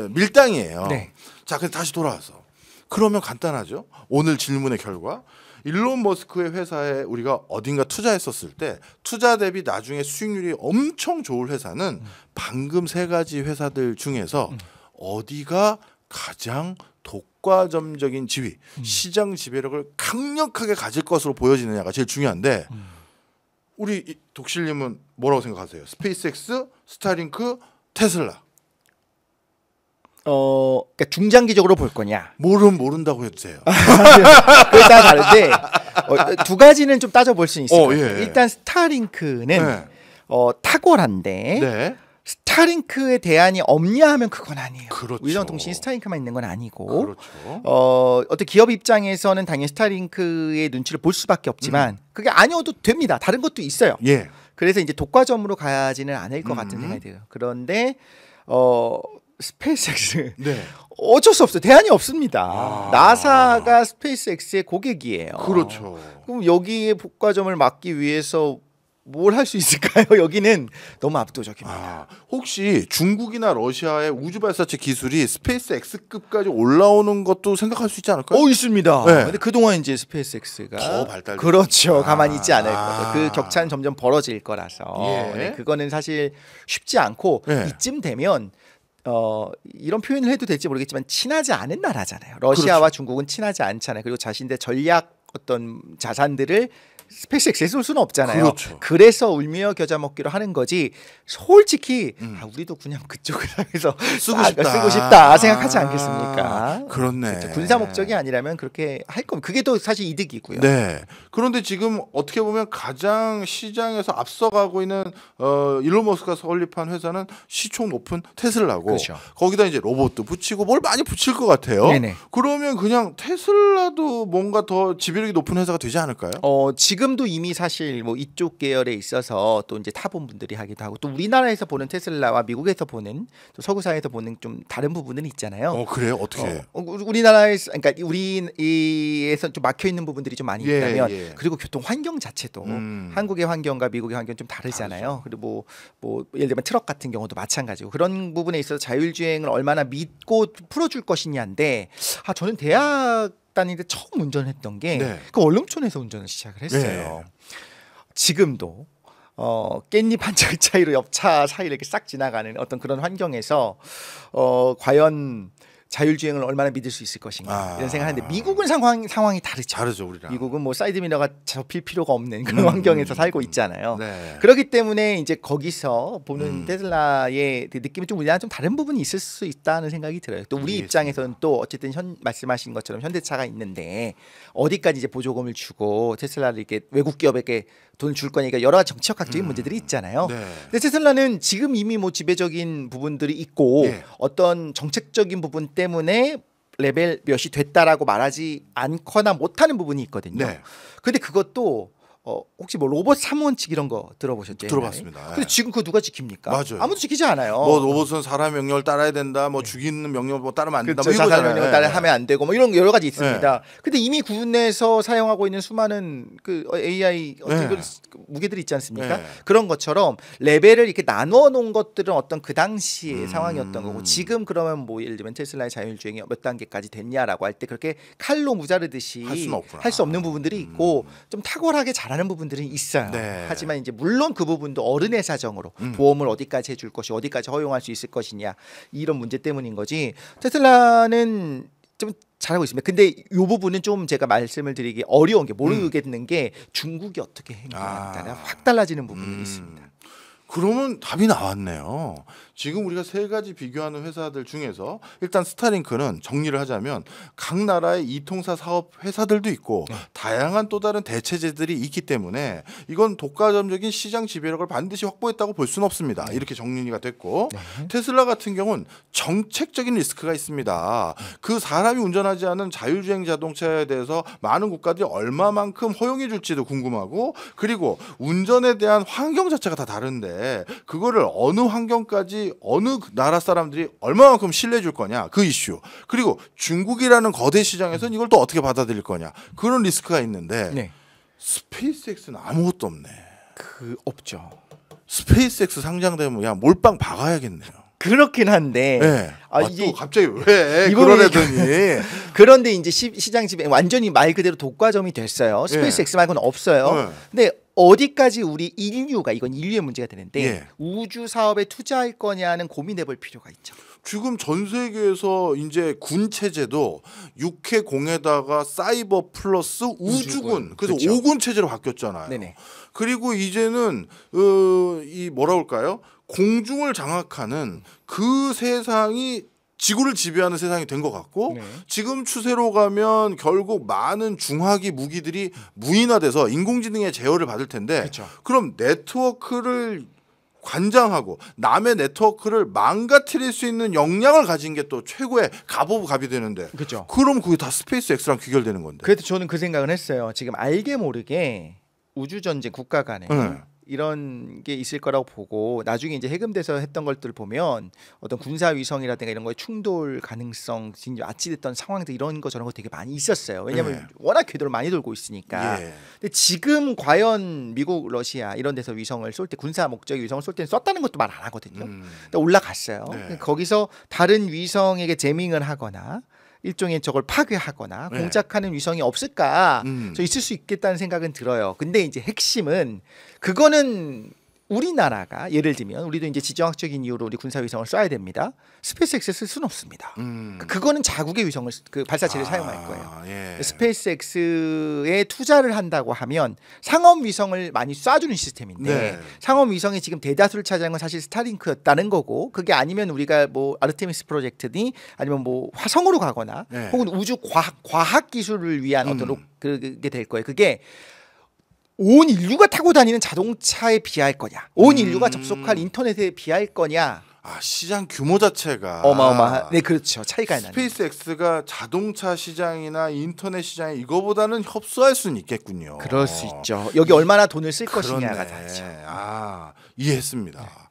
밀당이에요. 네. 자, 근데 다시 돌아와서 그러면 간단하죠. 오늘 질문의 결과 일론 머스크의 회사에 우리가 어딘가 투자했었을 때 투자 대비 나중에 수익률이 엄청 좋을 회사는 방금 세 가지 회사들 중에서 어디가 가장 독과점적인 지위, 시장 지배력을 강력하게 가질 것으로 보여지느냐가 제일 중요한데 우리 독실님은 뭐라고 생각하세요? 스페이스X, 스타링크, 테슬라. 그러니까 중장기적으로 볼 거냐? 모른다고 해주세요. 그게 다 다른데 두 가지는 좀 따져볼 수 있을 것 같아요. 예. 일단 스타링크는 네. 탁월한데 네. 스타링크의 대안이 없냐 하면 그건 아니에요. 그렇죠. 위성통신이 스타링크만 있는 건 아니고 그렇죠. 어떤 기업 입장에서는 당연히 스타링크의 눈치를 볼 수밖에 없지만 그게 아니어도 됩니다. 다른 것도 있어요. 예. 그래서 이제 독과점으로 가지는 않을 것 같은 생각이 들어요. 그런데 스페이스X 네. 어쩔 수 없어요. 대안이 없습니다. 나사가 스페이스X의 고객이에요. 그렇죠. 그럼 여기에 독과점을 막기 위해서 뭘 할 수 있을까요? 여기는 너무 압도적입니다. 혹시 중국이나 러시아의 우주 발사체 기술이 스페이스 X급까지 올라오는 것도 생각할 수 있지 않을까요? 있습니다. 네. 근데 그동안 이제 스페이스X가 더 발달됐- 그렇죠. 가만히 있지 않을 거죠. 그 격차는 점점 벌어질 거라서 예. 네, 그거는 사실 쉽지 않고 예. 이쯤 되면 이런 표현을 해도 될지 모르겠지만 친하지 않은 나라잖아요. 러시아와 그렇죠. 중국은 친하지 않잖아요. 그리고 자신들 전략 어떤 자산들을 스페이스X에 쏠 수는 없잖아요. 그렇죠. 그래서 울며 겨자 먹기로 하는 거지. 솔직히 우리도 그냥 그쪽을 향해서 쓰고 싶다 생각하지 않겠습니까? 그렇네. 그렇죠. 군사 목적이 아니라면 그렇게 할 거면 그게 또 사실 이득이고요. 네. 그런데 지금 어떻게 보면 가장 시장에서 앞서가고 있는 일론 머스크가 설립한 회사는 시총 높은 테슬라고 그렇죠. 거기다 이제 로봇도 붙이고 뭘 많이 붙일 것 같아요. 네네. 그러면 그냥 테슬라도 뭔가 더 지배력이 높은 회사가 되지 않을까요? 지금도 이미 사실 뭐 이쪽 계열에 있어서 또 이제 타본 분들이 하기도 하고 또 우리나라에서 보는 테슬라와 미국에서 보는 또 서구사에서 보는 좀 다른 부분은 있잖아요. 그래요? 어떻게? 우리나라에서 그러니까 우리에서 좀 막혀 있는 부분들이 좀 많이 있다면 그리고 교통 환경 자체도 한국의 환경과 미국의 환경 좀 다르잖아요. 그리고 뭐 예를 들면 트럭 같은 경우도 마찬가지고 그런 부분에 있어서 자율주행을 얼마나 믿고 풀어줄 것이냐인데 저는 대학 다닐 때 처음 운전했던 게 그 월름촌에서 운전을 시작을 했어요. 지금도 깻잎 한 장 차이로 옆차 사이를 이렇게 싹 지나가는 어떤 그런 환경에서 과연 자율주행을 얼마나 믿을 수 있을 것인가 이런 생각하는데 미국은 상황이 다르죠. 우리랑. 미국은 뭐 사이드미러가 접힐 필요가 없는 그런 환경에서 살고 있잖아요. 네. 그렇기 때문에 이제 거기서 보는 테슬라의 그 느낌이 좀 우리랑 좀 다른 부분이 있을 수 있다는 생각이 들어요. 또 우리 입장에서는 또 어쨌든 말씀하신 것처럼 현대차가 있는데 어디까지 이제 보조금을 주고 테슬라를 이렇게 외국 기업에게 돈을 줄 거니까 여러 가지 정치학적인 문제들이 있잖아요. 근데 테슬라는 지금 이미 뭐 지배적인 부분들이 있고 어떤 정책적인 부분 때문에 레벨 몇이 됐다라고 말하지 않거나 못하는 부분이 있거든요. 근데 그것도 혹시 뭐 로봇 3원칙 이런 거 들어보셨죠? 들어봤습니다. 근데 지금 그거 누가 지킵니까? 맞아요. 아무도 지키지 않아요. 뭐 로봇은 사람 명령을 따라야 된다. 뭐 죽이는 명령을 뭐 따르면 안 된다. 그렇죠. 뭐 사람 명령을 따라하면 안 되고 뭐 이런 여러 가지 있습니다. 근데 이미 군에서 사용하고 있는 수많은 그 AI 무게들이 있지 않습니까? 그런 것처럼 레벨을 이렇게 나누어 놓은 것들은 어떤 그 당시의 상황이었던 거고 지금 그러면 뭐 예를 들면 테슬라의 자율주행이 몇 단계까지 됐냐라고 할 때 그렇게 칼로 무자르듯이 할 수 없는 부분들이 있고 좀 탁월하게 잘하는 부분들은 있어요. 하지만 이제 물론 그 부분도 어른의 사정으로 보험을 어디까지 해줄 것이 어디까지 허용할 수 있을 것이냐 이런 문제 때문인 거지. 테슬라는 좀 잘하고 있습니다. 근데 이 부분은 좀 제가 말씀을 드리기 어려운 게 모르겠는 게 중국이 어떻게 행동하냐에 따라 확 달라지는 부분이 있습니다. 그러면 답이 나왔네요. 지금 우리가 세 가지 비교하는 회사들 중에서 일단 스타링크는 정리를 하자면 각 나라의 이통사 사업 회사들도 있고 다양한 또 다른 대체제들이 있기 때문에 이건 독과점적인 시장 지배력을 반드시 확보했다고 볼 수는 없습니다. 이렇게 정리가 됐고 테슬라 같은 경우는 정책적인 리스크가 있습니다. 그 사람이 운전하지 않은 자율주행 자동차에 대해서 많은 국가들이 얼마만큼 허용해 줄지도 궁금하고 그리고 운전에 대한 환경 자체가 다 다른데 그거를 어느 환경까지 어느 나라 사람들이 얼마만큼 신뢰해 줄 거냐 그 이슈 그리고 중국이라는 거대 시장에서는 이걸 또 어떻게 받아들일 거냐 그런 리스크가 있는데 스페이스X는 아무것도 없네. 없죠. 스페이스X 상장되면 그냥 몰빵 박아야겠네요. 그렇긴 한데 이게 또 갑자기 왜 그러려더니 그런데 이제 시장 지배 완전히 말 그대로 독과점이 됐어요. 스페이스X 말고는 없어요. 근데 어디까지 우리 인류가 이건 인류의 문제가 되는데 우주 사업에 투자할 거냐는 고민해볼 필요가 있죠. 지금 전 세계에서 이제 군 체제도 육해공에다가 사이버 플러스 우주군 그래서 5군 체제로 바뀌었잖아요. 그리고 이제는 이 뭐라 할까요? 공중을 장악하는 그 세상이 지구를 지배하는 세상이 된 것 같고 지금 추세로 가면 결국 많은 중화기 무기들이 무인화돼서 인공지능의 제어를 받을 텐데 그럼 네트워크를 관장하고 남의 네트워크를 망가뜨릴 수 있는 역량을 가진 게 또 최고의 갑 오브 갑이 되는데 그럼 그게 다 스페이스X랑 귀결되는 건데. 그래서 저는 그 생각은 했어요. 지금 알게 모르게 우주전쟁 국가 간에 이런 게 있을 거라고 보고 나중에 이제 해금돼서 했던 것들을 보면 어떤 군사 위성이라든가 이런 거에 충돌 가능성 아치됐던 상황들 이런 거 저런 거 되게 많이 있었어요. 왜냐하면 워낙 궤도를 많이 돌고 있으니까. 근데 지금 과연 미국, 러시아 이런 데서 위성을 쏠 때 군사 목적의 위성을 쏠 때는 썼다는 것도 말 안 하거든요. 근데 올라갔어요. 거기서 다른 위성에게 제밍을 하거나 일종의 저걸 파괴하거나 공작하는 위성이 없을까? 저 있을 수 있겠다는 생각은 들어요. 근데 이제 핵심은 그거는 우리나라가 예를 들면 우리도 이제 지정학적인 이유로 우리 군사 위성을 쏴야 됩니다. 스페이스X를 쓸 수는 없습니다. 그거는 자국의 위성을 그 발사체를 사용할 거예요. 예. 스페이스X에 투자를 한다고 하면 상업 위성을 많이 쏴주는 시스템인데 네. 상업 위성이 지금 대다수를 차지한 건 사실 스타링크였다는 거고 그게 아니면 우리가 뭐 아르테미스 프로젝트니 아니면 뭐 화성으로 가거나 네. 혹은 우주 과학 기술을 위한 어떤 그게 될 거예요. 그게 온 인류가 타고 다니는 자동차에 비할 거냐, 온 인류가 접속할 인터넷에 비할 거냐. 시장 규모 자체가 어마어마한. 네, 그렇죠. 차이가 나는. 스페이스X가 자동차 시장이나 인터넷 시장에 이거보다는 협소할 수는 있겠군요. 그럴 수 있죠. 여기 얼마나 돈을 쓸 그렇네. 것이냐가 다르죠. 이해했습니다.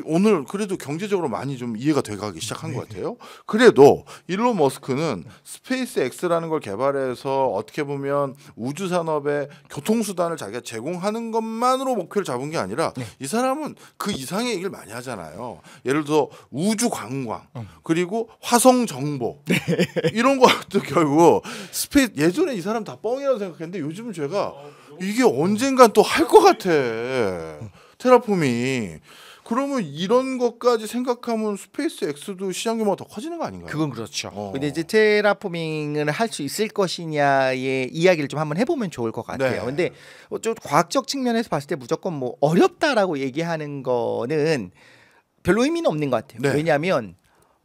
오늘 그래도 경제적으로 많이 좀 이해가 돼가기 시작한 것 같아요. 그래도 일론 머스크는 스페이스X라는 걸 개발해서 어떻게 보면 우주 산업의 교통수단을 자기가 제공하는 것만으로 목표를 잡은 게 아니라 이 사람은 그 이상의 얘기를 많이 하잖아요. 예를 들어 우주 관광 그리고 화성 정보 이런 것도 결국 예전에 이 사람 다 뻥이라고 생각했는데 요즘은 제가 이게 언젠간 또 할 것 같아. 테라폼이. 그러면 이런 것까지 생각하면 스페이스X도 시장 규모가 더 커지는 거 아닌가요? 그건 그렇죠. 근데 이제 테라포밍을 할 수 있을 것이냐의 이야기를 좀 한번 해보면 좋을 것 같아요. 네. 근데 좀 과학적 측면에서 봤을 때 무조건 뭐 어렵다라고 얘기하는 거는 별로 의미는 없는 것 같아요. 네. 왜냐하면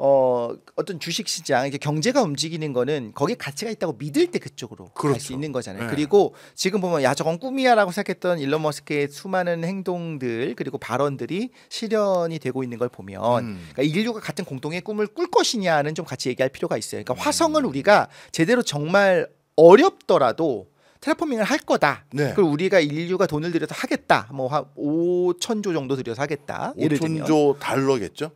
어떤 주식 시장 이제 경제가 움직이는 거는 거기에 가치가 있다고 믿을 때 그쪽으로 갈 수 그렇죠. 있는 거잖아요. 네. 그리고 지금 보면 야 저건 꿈이야라고 생각했던 일론 머스크의 수많은 행동들 그리고 발언들이 실현이 되고 있는 걸 보면 그러니까 인류가 같은 공동의 꿈을 꿀 것이냐는 좀 같이 얘기할 필요가 있어요. 그러니까 화성을 우리가 제대로 정말 어렵더라도 테라포밍을 할 거다. 네. 그리고 우리가 인류가 돈을 들여서 하겠다. 뭐 한 5천조 정도 들여서 하겠다. 예를 들면 5천조 달러겠죠?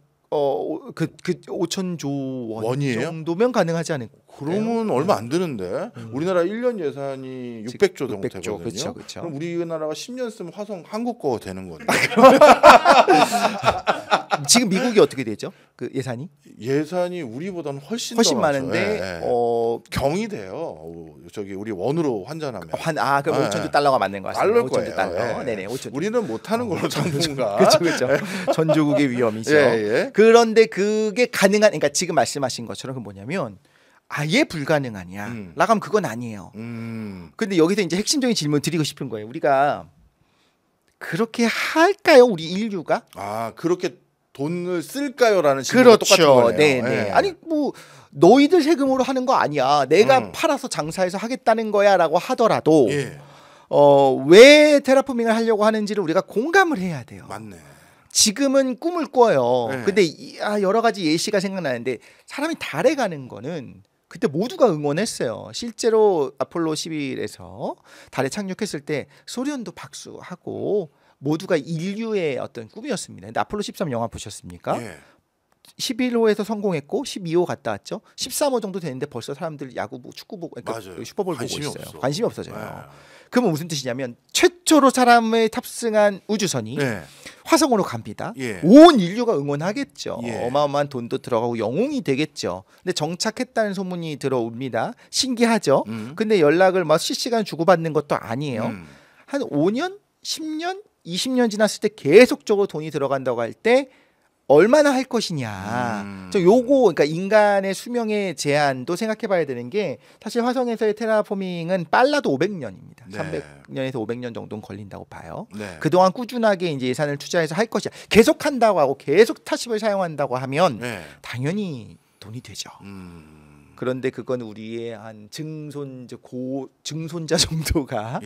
그 5천조 원이에요? 정도면 가능하지 않을까? 그러면 얼마 안 드는데 우리나라 1년 예산이 600조 정도 600조, 되거든요. 그쵸. 그럼 우리나라가 10년 쓰면 화성 한국 거 되는 건데. 지금 미국이 어떻게 되죠? 그 예산이? 예산이 우리보다는 훨씬 훨씬 더 많은데 많죠. 경이 돼요. 저기 우리 원으로 환전하면. 그럼 네. 5천조 달러가 맞는 것 같습니다. 달러일 5천조 달러. 거예요. 네네. 5천조. 우리는 못하는 걸로 당분간. 그렇죠. 전조국의 위험이죠. 예. 그런데 그게 가능한, 그러니까 지금 말씀하신 것처럼 그 뭐냐면 아예 불가능하냐? 라고 하면 그건 아니에요. 근데 여기서 이제 핵심적인 질문 드리고 싶은 거예요. 우리가 그렇게 할까요? 우리 인류가? 그렇게 돈을 쓸까요라는 질문과 똑같은 거네요. 네. 아니 뭐 너희들 세금으로 하는 거 아니야. 내가 팔아서 장사해서 하겠다는 거야라고 하더라도 왜 테라포밍을 하려고 하는지를 우리가 공감을 해야 돼요. 맞네. 지금은 꿈을 꿔요. 네. 근데 여러 가지 예시가 생각나는데 사람이 달에 가는 거는 그때 모두가 응원했어요. 실제로 아폴로 11에서 달에 착륙했을 때 소련도 박수하고 모두가 인류의 어떤 꿈이었습니다. 근데 아폴로 13 영화 보셨습니까? 예. 11호에서 성공했고 12호 갔다 왔죠. 13호 정도 되는데 벌써 사람들 야구 보고 축구 보고 맞아요. 슈퍼볼 보고 관심이 있어요. 없어. 관심이 없어져요. 네. 그러면 무슨 뜻이냐면 최초로 사람을 탑승한 우주선이 화성으로 갑니다. 예. 온 인류가 응원하겠죠. 예. 어마어마한 돈도 들어가고 영웅이 되겠죠. 근데 정착했다는 소문이 들어옵니다. 신기하죠. 근데 연락을 막 실시간 주고받는 것도 아니에요. 한 5년, 10년, 20년 지났을 때 계속적으로 돈이 들어간다고 할 때 얼마나 할 것이냐. 요거 그러니까 인간의 수명의 제한도 생각해봐야 되는 게 사실 화성에서의 테라포밍은 빨라도 500년입니다. 네. 300년에서 500년 정도는 걸린다고 봐요. 네. 그동안 꾸준하게 이제 예산을 투자해서 할 것이야. 계속 한다고 하고 계속 타십을 사용한다고 하면 당연히 돈이 되죠. 그런데 그건 우리의 한 증손자 정도가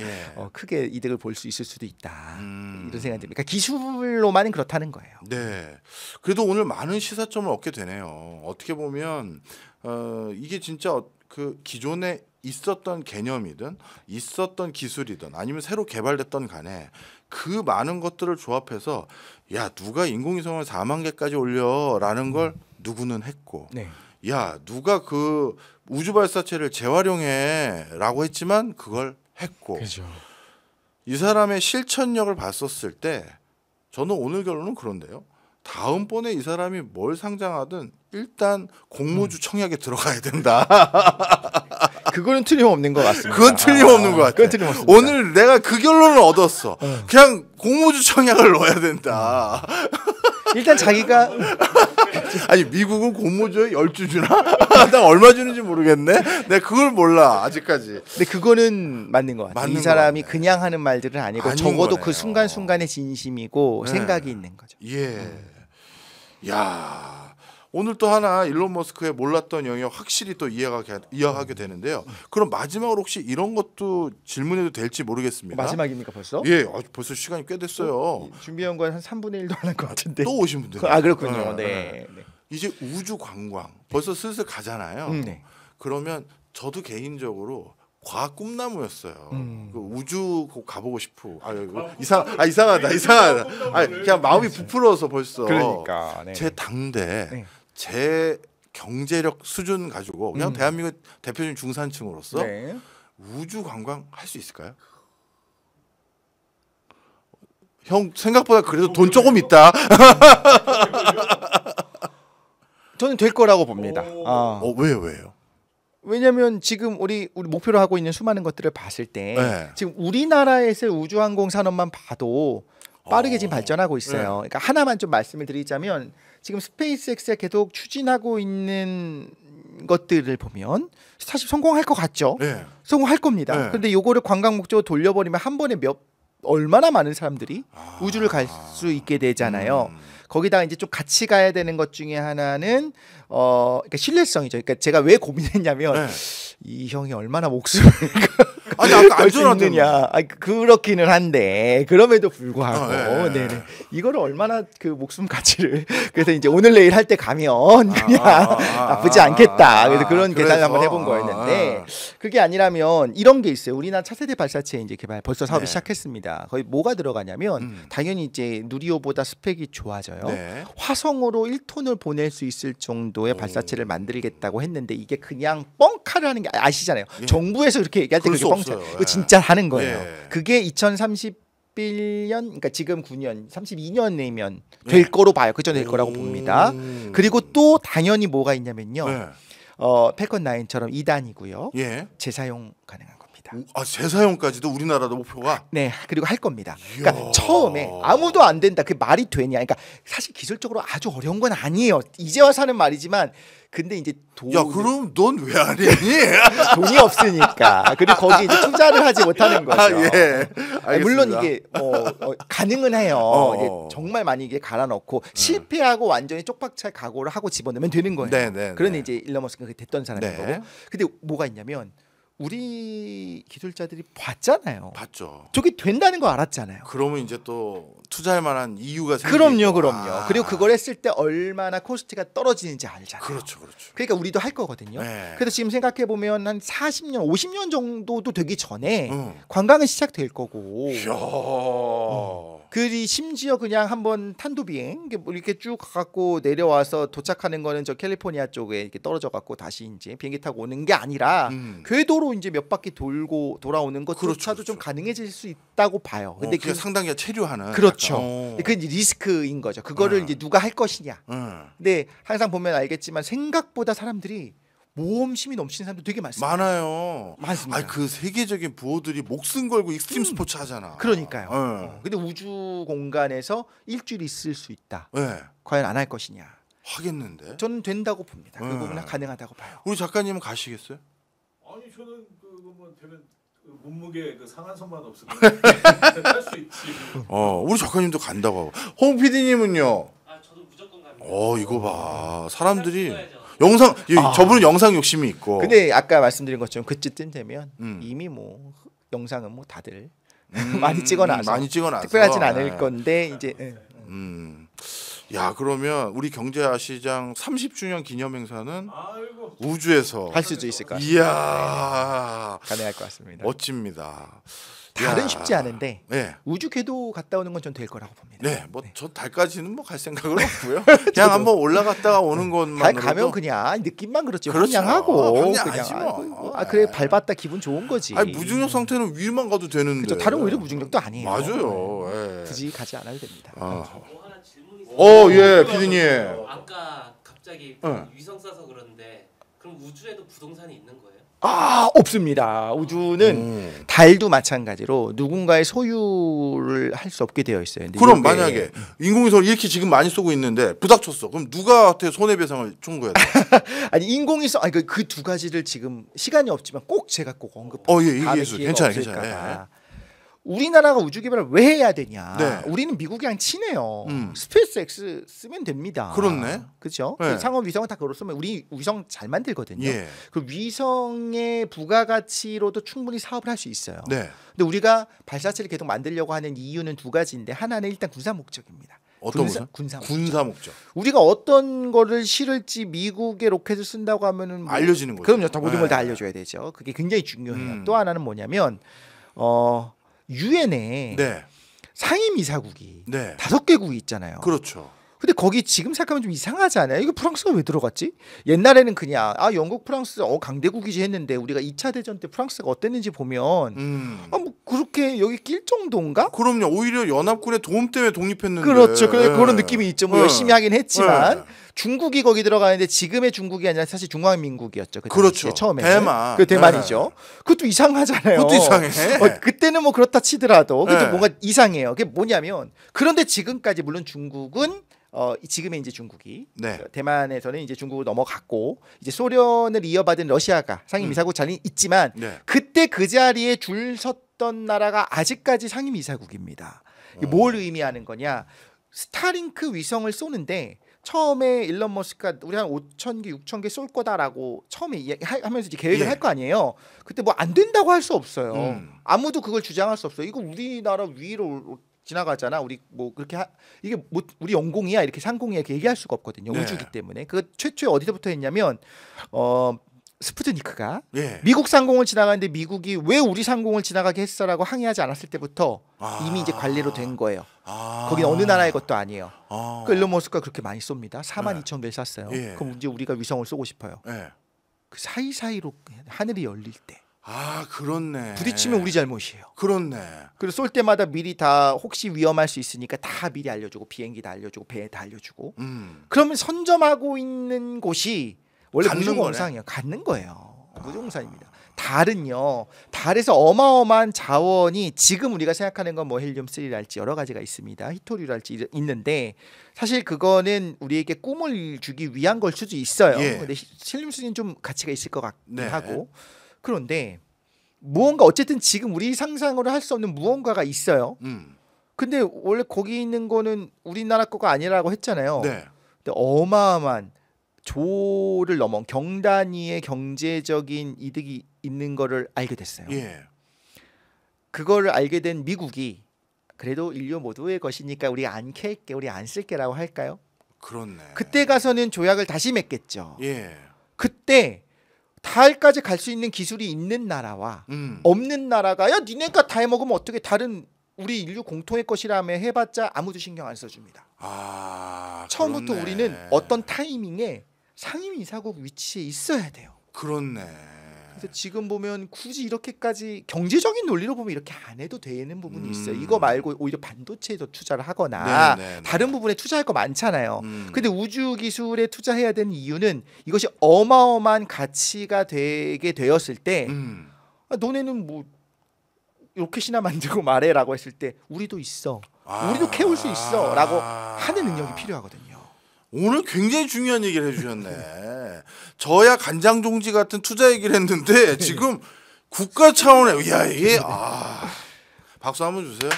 크게 이득을 볼 수 있을 수도 있다. 이런 생각이 듭니다. 그러니까 기술로만은 그렇다는 거예요. 네. 그래도 오늘 많은 시사점을 얻게 되네요. 어떻게 보면 이게 진짜 그 기존에 있었던 개념이든 있었던 기술이든 아니면 새로 개발됐던 간에 그 많은 것들을 조합해서 야 누가 인공위성을 4만 개까지 올려라는 걸 누구는 했고 야 누가 그 우주 발사체를 재활용해라고 했지만 그걸 했고 이 사람의 실천력을 봤었을 때 저는 오늘 결론은 그런데요. 다음번에 이 사람이 뭘 상장하든 일단 공모주 청약에 들어가야 된다. 그거는 틀림없는 것 같습니다. 그건 틀림없는 것 같아. 그건 틀림없습니다. 오늘 내가 그 결론을 얻었어. 그냥 공모주 청약을 넣어야 된다. 일단 자기가 아니 미국은 공모주에 10주 주나? 나 얼마 주는지 모르겠네. 내가 그걸 몰라 아직까지. 근데 그거는 맞는 것 같아요. 이 사람이 그냥 하는 말들은 아니고 적어도 거네요. 그 순간순간의 진심이고 네. 생각이 있는 거죠. 예. 야. 오늘 또 하나 일론 머스크의 몰랐던 영역 확실히 또 이해하게 되는데요. 그럼 마지막으로 혹시 이런 것도 질문해도 될지 모르겠습니다. 마지막입니까 벌써? 예, 벌써 시간이 꽤 됐어요. 준비한 건 한 3분의 1도 안 할 것 같은데. 또 오신 분들. 아 그렇군요. 네. 네. 이제 우주 관광 벌써 슬슬 가잖아요. 네. 그러면 저도 개인적으로 과학 꿈나무였어요. 그 우주 가보고 싶고. 이상하다. 그냥 마음이 부풀어서 벌써. 그러니까. 네. 제 당대 네. 제 경제력 수준 가지고 그냥 대한민국 대표적인 중산층으로서 네. 우주 관광 할 수 있을까요? 형 생각보다 그래도 돈 조금 있다. 저는 될 거라고 봅니다. 왜요? 왜냐하면 지금 우리 목표로 하고 있는 수많은 것들을 봤을 때 네. 지금 우리나라에서 우주항공 산업만 봐도 빠르게 지금 발전하고 있어요. 네. 그러니까 하나만 좀 말씀을 드리자면 지금 스페이스X가 계속 추진하고 있는 것들을 보면 사실 성공할 것 같죠. 네. 성공할 겁니다. 네. 그런데 요거를 관광 목적으로 돌려버리면 한 번에 얼마나 많은 사람들이 우주를 갈 수 있게 되잖아요. 거기다가 이제 좀 같이 가야 되는 것 중에 하나는 그러니까 신뢰성이죠. 그러니까 제가 왜 고민했냐면 네. 이 형이 얼마나 목숨을 아니 아까 걸 수 안전하다며. 있느냐. 그렇기는 한데 그럼에도 불구하고 네. 네네. 이거를 얼마나 그 목숨 가치를 그래서 이제 오늘 내일 할 때 가면 그냥 나쁘지 않겠다. 그래서 그런 계산을 한번 해본 거였는데 그게 아니라면 이런 게 있어요. 우리나라 차세대 발사체 이제 개발 벌써 사업이 네. 시작했습니다. 거의 뭐가 들어가냐면 당연히 이제 누리호보다 스펙이 좋아져요. 네. 화성으로 1톤을 보낼 수 있을 정도의 발사체를 만들겠다고 했는데 이게 그냥 뻥카를 하는 게 아시잖아요. 예. 정부에서 그렇게 얘기할 때 그럴 그렇게 수 뻥카. 없어요. 이거 진짜 하는 거예요. 예. 그게 2031년 그러니까 지금 9년 32년이면 될 거로 봐요. 그 전에 될 거라고 봅니다. 그리고 또 당연히 뭐가 있냐면요. 네. 패컨 9처럼 2단이고요. 예. 재사용 가능한 겁니다. 재사용까지도 우리나라도 목표가. 네, 그리고 할 겁니다. 그러니까 처음에 아무도 안 된다. 그게 말이 되냐? 그러니까 사실 기술적으로 아주 어려운 건 아니에요. 이제 와서 하는 말이지만, 근데 이제 야, 그럼 넌 왜 안 했니? 돈이 없으니까. 그리고 거기 이제 투자를 하지 못하는 거죠. 예. 알겠습니다. 물론 이게 가능은 해요. 이게 정말 많이 이게 갈아넣고 실패하고 완전히 쪽박찰 각오를 하고 집어넣으면 되는 거예요. 네. 그런데 이제 일론 머스크가 됐던 사람인 네. 거고. 근데 뭐가 있냐면 우리 기술자들이 봤잖아요. 봤죠. 저게 된다는 거 알았잖아요. 그러면 이제 또 투자할 만한 이유가 생기고. 그럼요. 그리고 그걸 했을 때 얼마나 코스트가 떨어지는지 알잖아요. 그렇죠. 그러니까 우리도 할 거거든요. 네. 그래서 지금 생각해 보면 한 40년, 50년 정도도 되기 전에 관광은 시작될 거고. 이야. 그리 심지어 그냥 한번 탄도 비행 이렇게 쭉 가갖고 내려와서 도착하는 거는 저 캘리포니아 쪽에 이렇게 떨어져 갖고 다시 이제 비행기 타고 오는 게 아니라 궤도로 이제 몇 바퀴 돌고 돌아오는 것조차도 좀 가능해질 수 있다고 봐요. 근데 그게 상당히 체류하는. 그렇죠. 약간, 그 이제 리스크인 거죠. 그거를 이제 누가 할 것이냐. 근데 항상 보면 알겠지만 생각보다 사람들이 모험심이 넘치는 사람도 되게 많습니다. 많습니다. 아니, 그 세계적인 부호들이 목숨 걸고 익스트림 스포츠 하잖아. 그러니까요. 근데 우주 공간에서 일주일 있을 수 있다. 네. 과연 안 할 것이냐. 하겠는데. 저는 된다고 봅니다. 그 부분은 가능하다고 봐요. 우리 작가님은 가시겠어요? 아니 저는 그뭐 되면 몸무게 그 상한선만 없으면 할 수 있지. 우리 작가님도 간다고 하고. 홍 PD님은요? 저도 무조건 갑니다. 이거 봐. 사람들이 영상 저분은 영상 욕심이 있고. 근데 아까 말씀드린 것처럼 그쯤 되면 이미 뭐 영상은 뭐 다들 많이 찍어놔서 특별하진 않을 건데 이제 야, 그러면 우리 경제아시장 30주년 기념행사는 아이고. 우주에서 할 수도 있을 것 같습니다. 이야. 가능할 것 같습니다. 멋집니다. 달은 야. 쉽지 않은데 네. 우주 궤도 갔다 오는 건 전 될 거라고 봅니다. 네, 뭐 저 달까지는 뭐 갈 생각은 없고요. 그냥 한번 올라갔다가 오는 달 것만으로도. 가면 그냥 느낌만 그렇지. 그렇죠. 황량하고 황량하지 그냥 뭐. 그래 밟았다 기분 좋은 거지. 아니, 무중력 상태는 위만 가도 되는데. 그렇죠. 다른 오히려 무중력도 아니에요. 맞아요. 예. 굳이 가지 않아도 됩니다. 뭐 하나 질문이 있어요. 예, 피디님. 아까 갑자기 네. 위성 쏴서 그러는데 그럼 우주에도 부동산이 있는 거예요? 없습니다. 우주는 달도 마찬가지로 누군가의 소유를 할 수 없게 되어 있어요. 근데 그럼 이게- 만약에 인공위성을 이렇게 지금 많이 쏘고 있는데 부닥쳤어. 그럼 누가한테 손해배상을 청구해야 돼? 아니 인공위성 그 두 가지를 지금 시간이 없지만 꼭 제가 꼭 언급하고 예, 다음에 얘기해주세요. 기회가 괜찮아요, 없을까 괜찮아요. 봐. 우리나라가 우주 개발을 왜 해야 되냐? 네. 우리는 미국이랑 친해요. 스페이스 X 쓰면 됩니다. 그렇네. 그렇죠? 네. 상업 위성은 다 그걸 쓰면 우리 위성 잘 만들거든요. 예. 그 위성의 부가가치로도 충분히 사업을 할 수 있어요. 네. 근데 우리가 발사체를 계속 만들려고 하는 이유는 두 가지인데 하나는 일단 군사 목적입니다. 어떤 거죠? 군사 목적. 군사 목적. 우리가 어떤 거를 실을지 미국의 로켓을 쓴다고 하면은 알려지는 거죠. 그럼요. 다 모든 걸 다 네. 알려줘야 되죠. 그게 굉장히 중요해요. 음. 또 하나는 뭐냐면 유엔에 네. 상임이사국이 네. 5개국이 있잖아요. 그렇죠. 근데 거기 지금 생각하면 좀 이상하지 않아요? 이거 프랑스가 왜 들어갔지? 옛날에는 그냥 영국 프랑스 강대국이지 했는데 우리가 2차 대전 때 프랑스가 어땠는지 보면 뭐 그렇게 여기 낄 정도인가? 그럼요. 오히려 연합군의 도움 때문에 독립했는데. 그렇죠. 네. 그런 느낌이 있죠. 뭐 네. 열심히 하긴 했지만 네. 중국이 거기 들어가는데 지금의 중국이 아니라 사실 중화민국이었죠. 그 그렇죠. 당시에 처음에 대만. 그 대만이죠. 그것도 이상하잖아요. 그것도 이상해. 그때는 뭐 그렇다 치더라도 그래도 네. 뭔가 이상해요. 그게 뭐냐면 그런데 지금까지 물론 중국은 지금의 이제 중국이 네. 대만에서는 이제 중국을 넘어갔고 이제 소련을 이어받은 러시아가 상임이사국 자리는 있지만 네. 그때 그 자리에 줄 섰던 나라가 아직까지 상임이사국입니다. 이게 뭘 의미하는 거냐? 스타링크 위성을 쏘는데 처음에 일론 머스크가 우리 한 5,000개, 6,000개 쏠 거다라고 처음에 하면서 이제 계획을 예. 할 거 아니에요. 그때 뭐 안 된다고 할 수 없어요. 아무도 그걸 주장할 수 없어요. 이거 우리나라 위로 지나가잖아. 우리 뭐 그렇게 이게 뭐 우리 영공이야 이렇게 상공이야 이렇게 얘기할 수가 없거든요. 네. 우주기 때문에. 그 최초에 어디서부터 했냐면 스푸트니크가 예. 미국 상공을 지나가는데 미국이 왜 우리 상공을 지나가게 했어라고 항의하지 않았을 때부터 이미 이제 관리로 된 거예요. 거기는 어느 나라의 것도 아니에요. 그 일론 머스크가 그렇게 많이 쏩니다. 42,000개를 쐈어요. 예. 그럼 이제 우리가 위성을 쏘고 싶어요. 예. 그 사이사이로 하늘이 열릴 때 그렇네. 부딪히면 우리 잘못이에요. 그렇네. 그리고 쏠 때마다 미리 다 혹시 위험할 수 있으니까 다 미리 알려주고 비행기 다 알려주고 배 다 알려주고 그러면 선점하고 있는 곳이 원래 갖는 무주공산이에요. 갖는 거예요. 무주공산입니다. 달은요. 달에서 어마어마한 자원이 지금 우리가 생각하는 건 뭐 헬륨 3랄지 여러 가지가 있습니다. 히토류랄지 있는데 사실 그거는 우리에게 꿈을 주기 위한 걸 수도 있어요. 예. 근데 헬륨 3는 좀 가치가 있을 것 같긴 네. 하고 그런데 무언가 어쨌든 지금 우리 상상으로 할 수 없는 무언가가 있어요. 근데 원래 거기 있는 거는 우리나라 거가 아니라고 했잖아요. 네. 근데 어마어마한 조를 넘어 경단위의 경제적인 이득이 있는 거를 알게 됐어요. 예. 그거를 알게 된 미국이 그래도 인류 모두의 것이니까 우리 안 캘게, 우리 안 쓸게라고 할까요? 그렇네. 그때 가서는 조약을 다시 맺겠죠. 예. 그때 달까지 갈 수 있는 기술이 있는 나라와 없는 나라가 야 니네가 다 해먹으면 어떻게 다른 우리 인류 공통의 것이라며 해봤자 아무도 신경 안 써줍니다. 처음부터 그렇네. 우리는 어떤 타이밍에 상임이사국 위치에 있어야 돼요. 그렇네. 그래서 지금 보면 굳이 이렇게까지 경제적인 논리로 보면 이렇게 안 해도 되는 부분이 있어요. 이거 말고 오히려 반도체에 더 투자를 하거나 네. 다른 부분에 투자할 거 많잖아요. 근데 우주 기술에 투자해야 되는 이유는 이것이 어마어마한 가치가 되게 되었을 때 너네는 뭐 로켓이나 만들고 말해라고 했을 때 우리도 있어. 우리도 캐올 수 있어라고 하는 능력이 필요하거든요. 오늘 굉장히 중요한 얘기를 해주셨네. 저야 간장종지 같은 투자 얘기를 했는데 지금 국가 차원의 야 이게 박수 한번 주세요.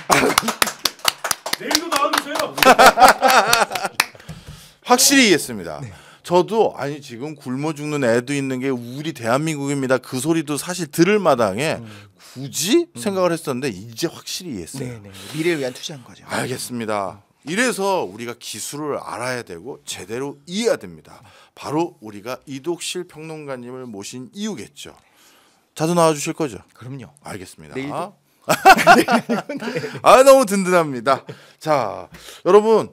내일도 나와주세요. 확실히 이해했습니다. 저도 아니 지금 굶어 죽는 애도 있는 게 우리 대한민국입니다. 그 소리도 사실 들을 마당에 굳이 생각을 했었는데 이제 확실히 이해했어요. 네네. 미래를 위한 투자한 거죠. 알겠습니다. 이래서 우리가 기술을 알아야 되고 제대로 이해해야 됩니다. 바로 우리가 이독실 평론가님을 모신 이유겠죠. 자주 나와주실 거죠? 그럼요. 알겠습니다. 내일도? 너무 든든합니다. 자, 여러분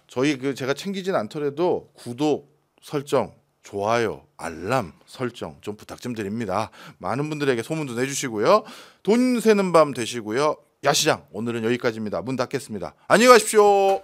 저희 제가 챙기진 않더라도 구독, 설정, 좋아요, 알람 설정 좀 부탁 좀 드립니다. 많은 분들에게 소문도 내주시고요. 돈 새는 밤 되시고요. 야시장 오늘은 여기까지입니다. 문 닫겠습니다. 안녕히 가십시오.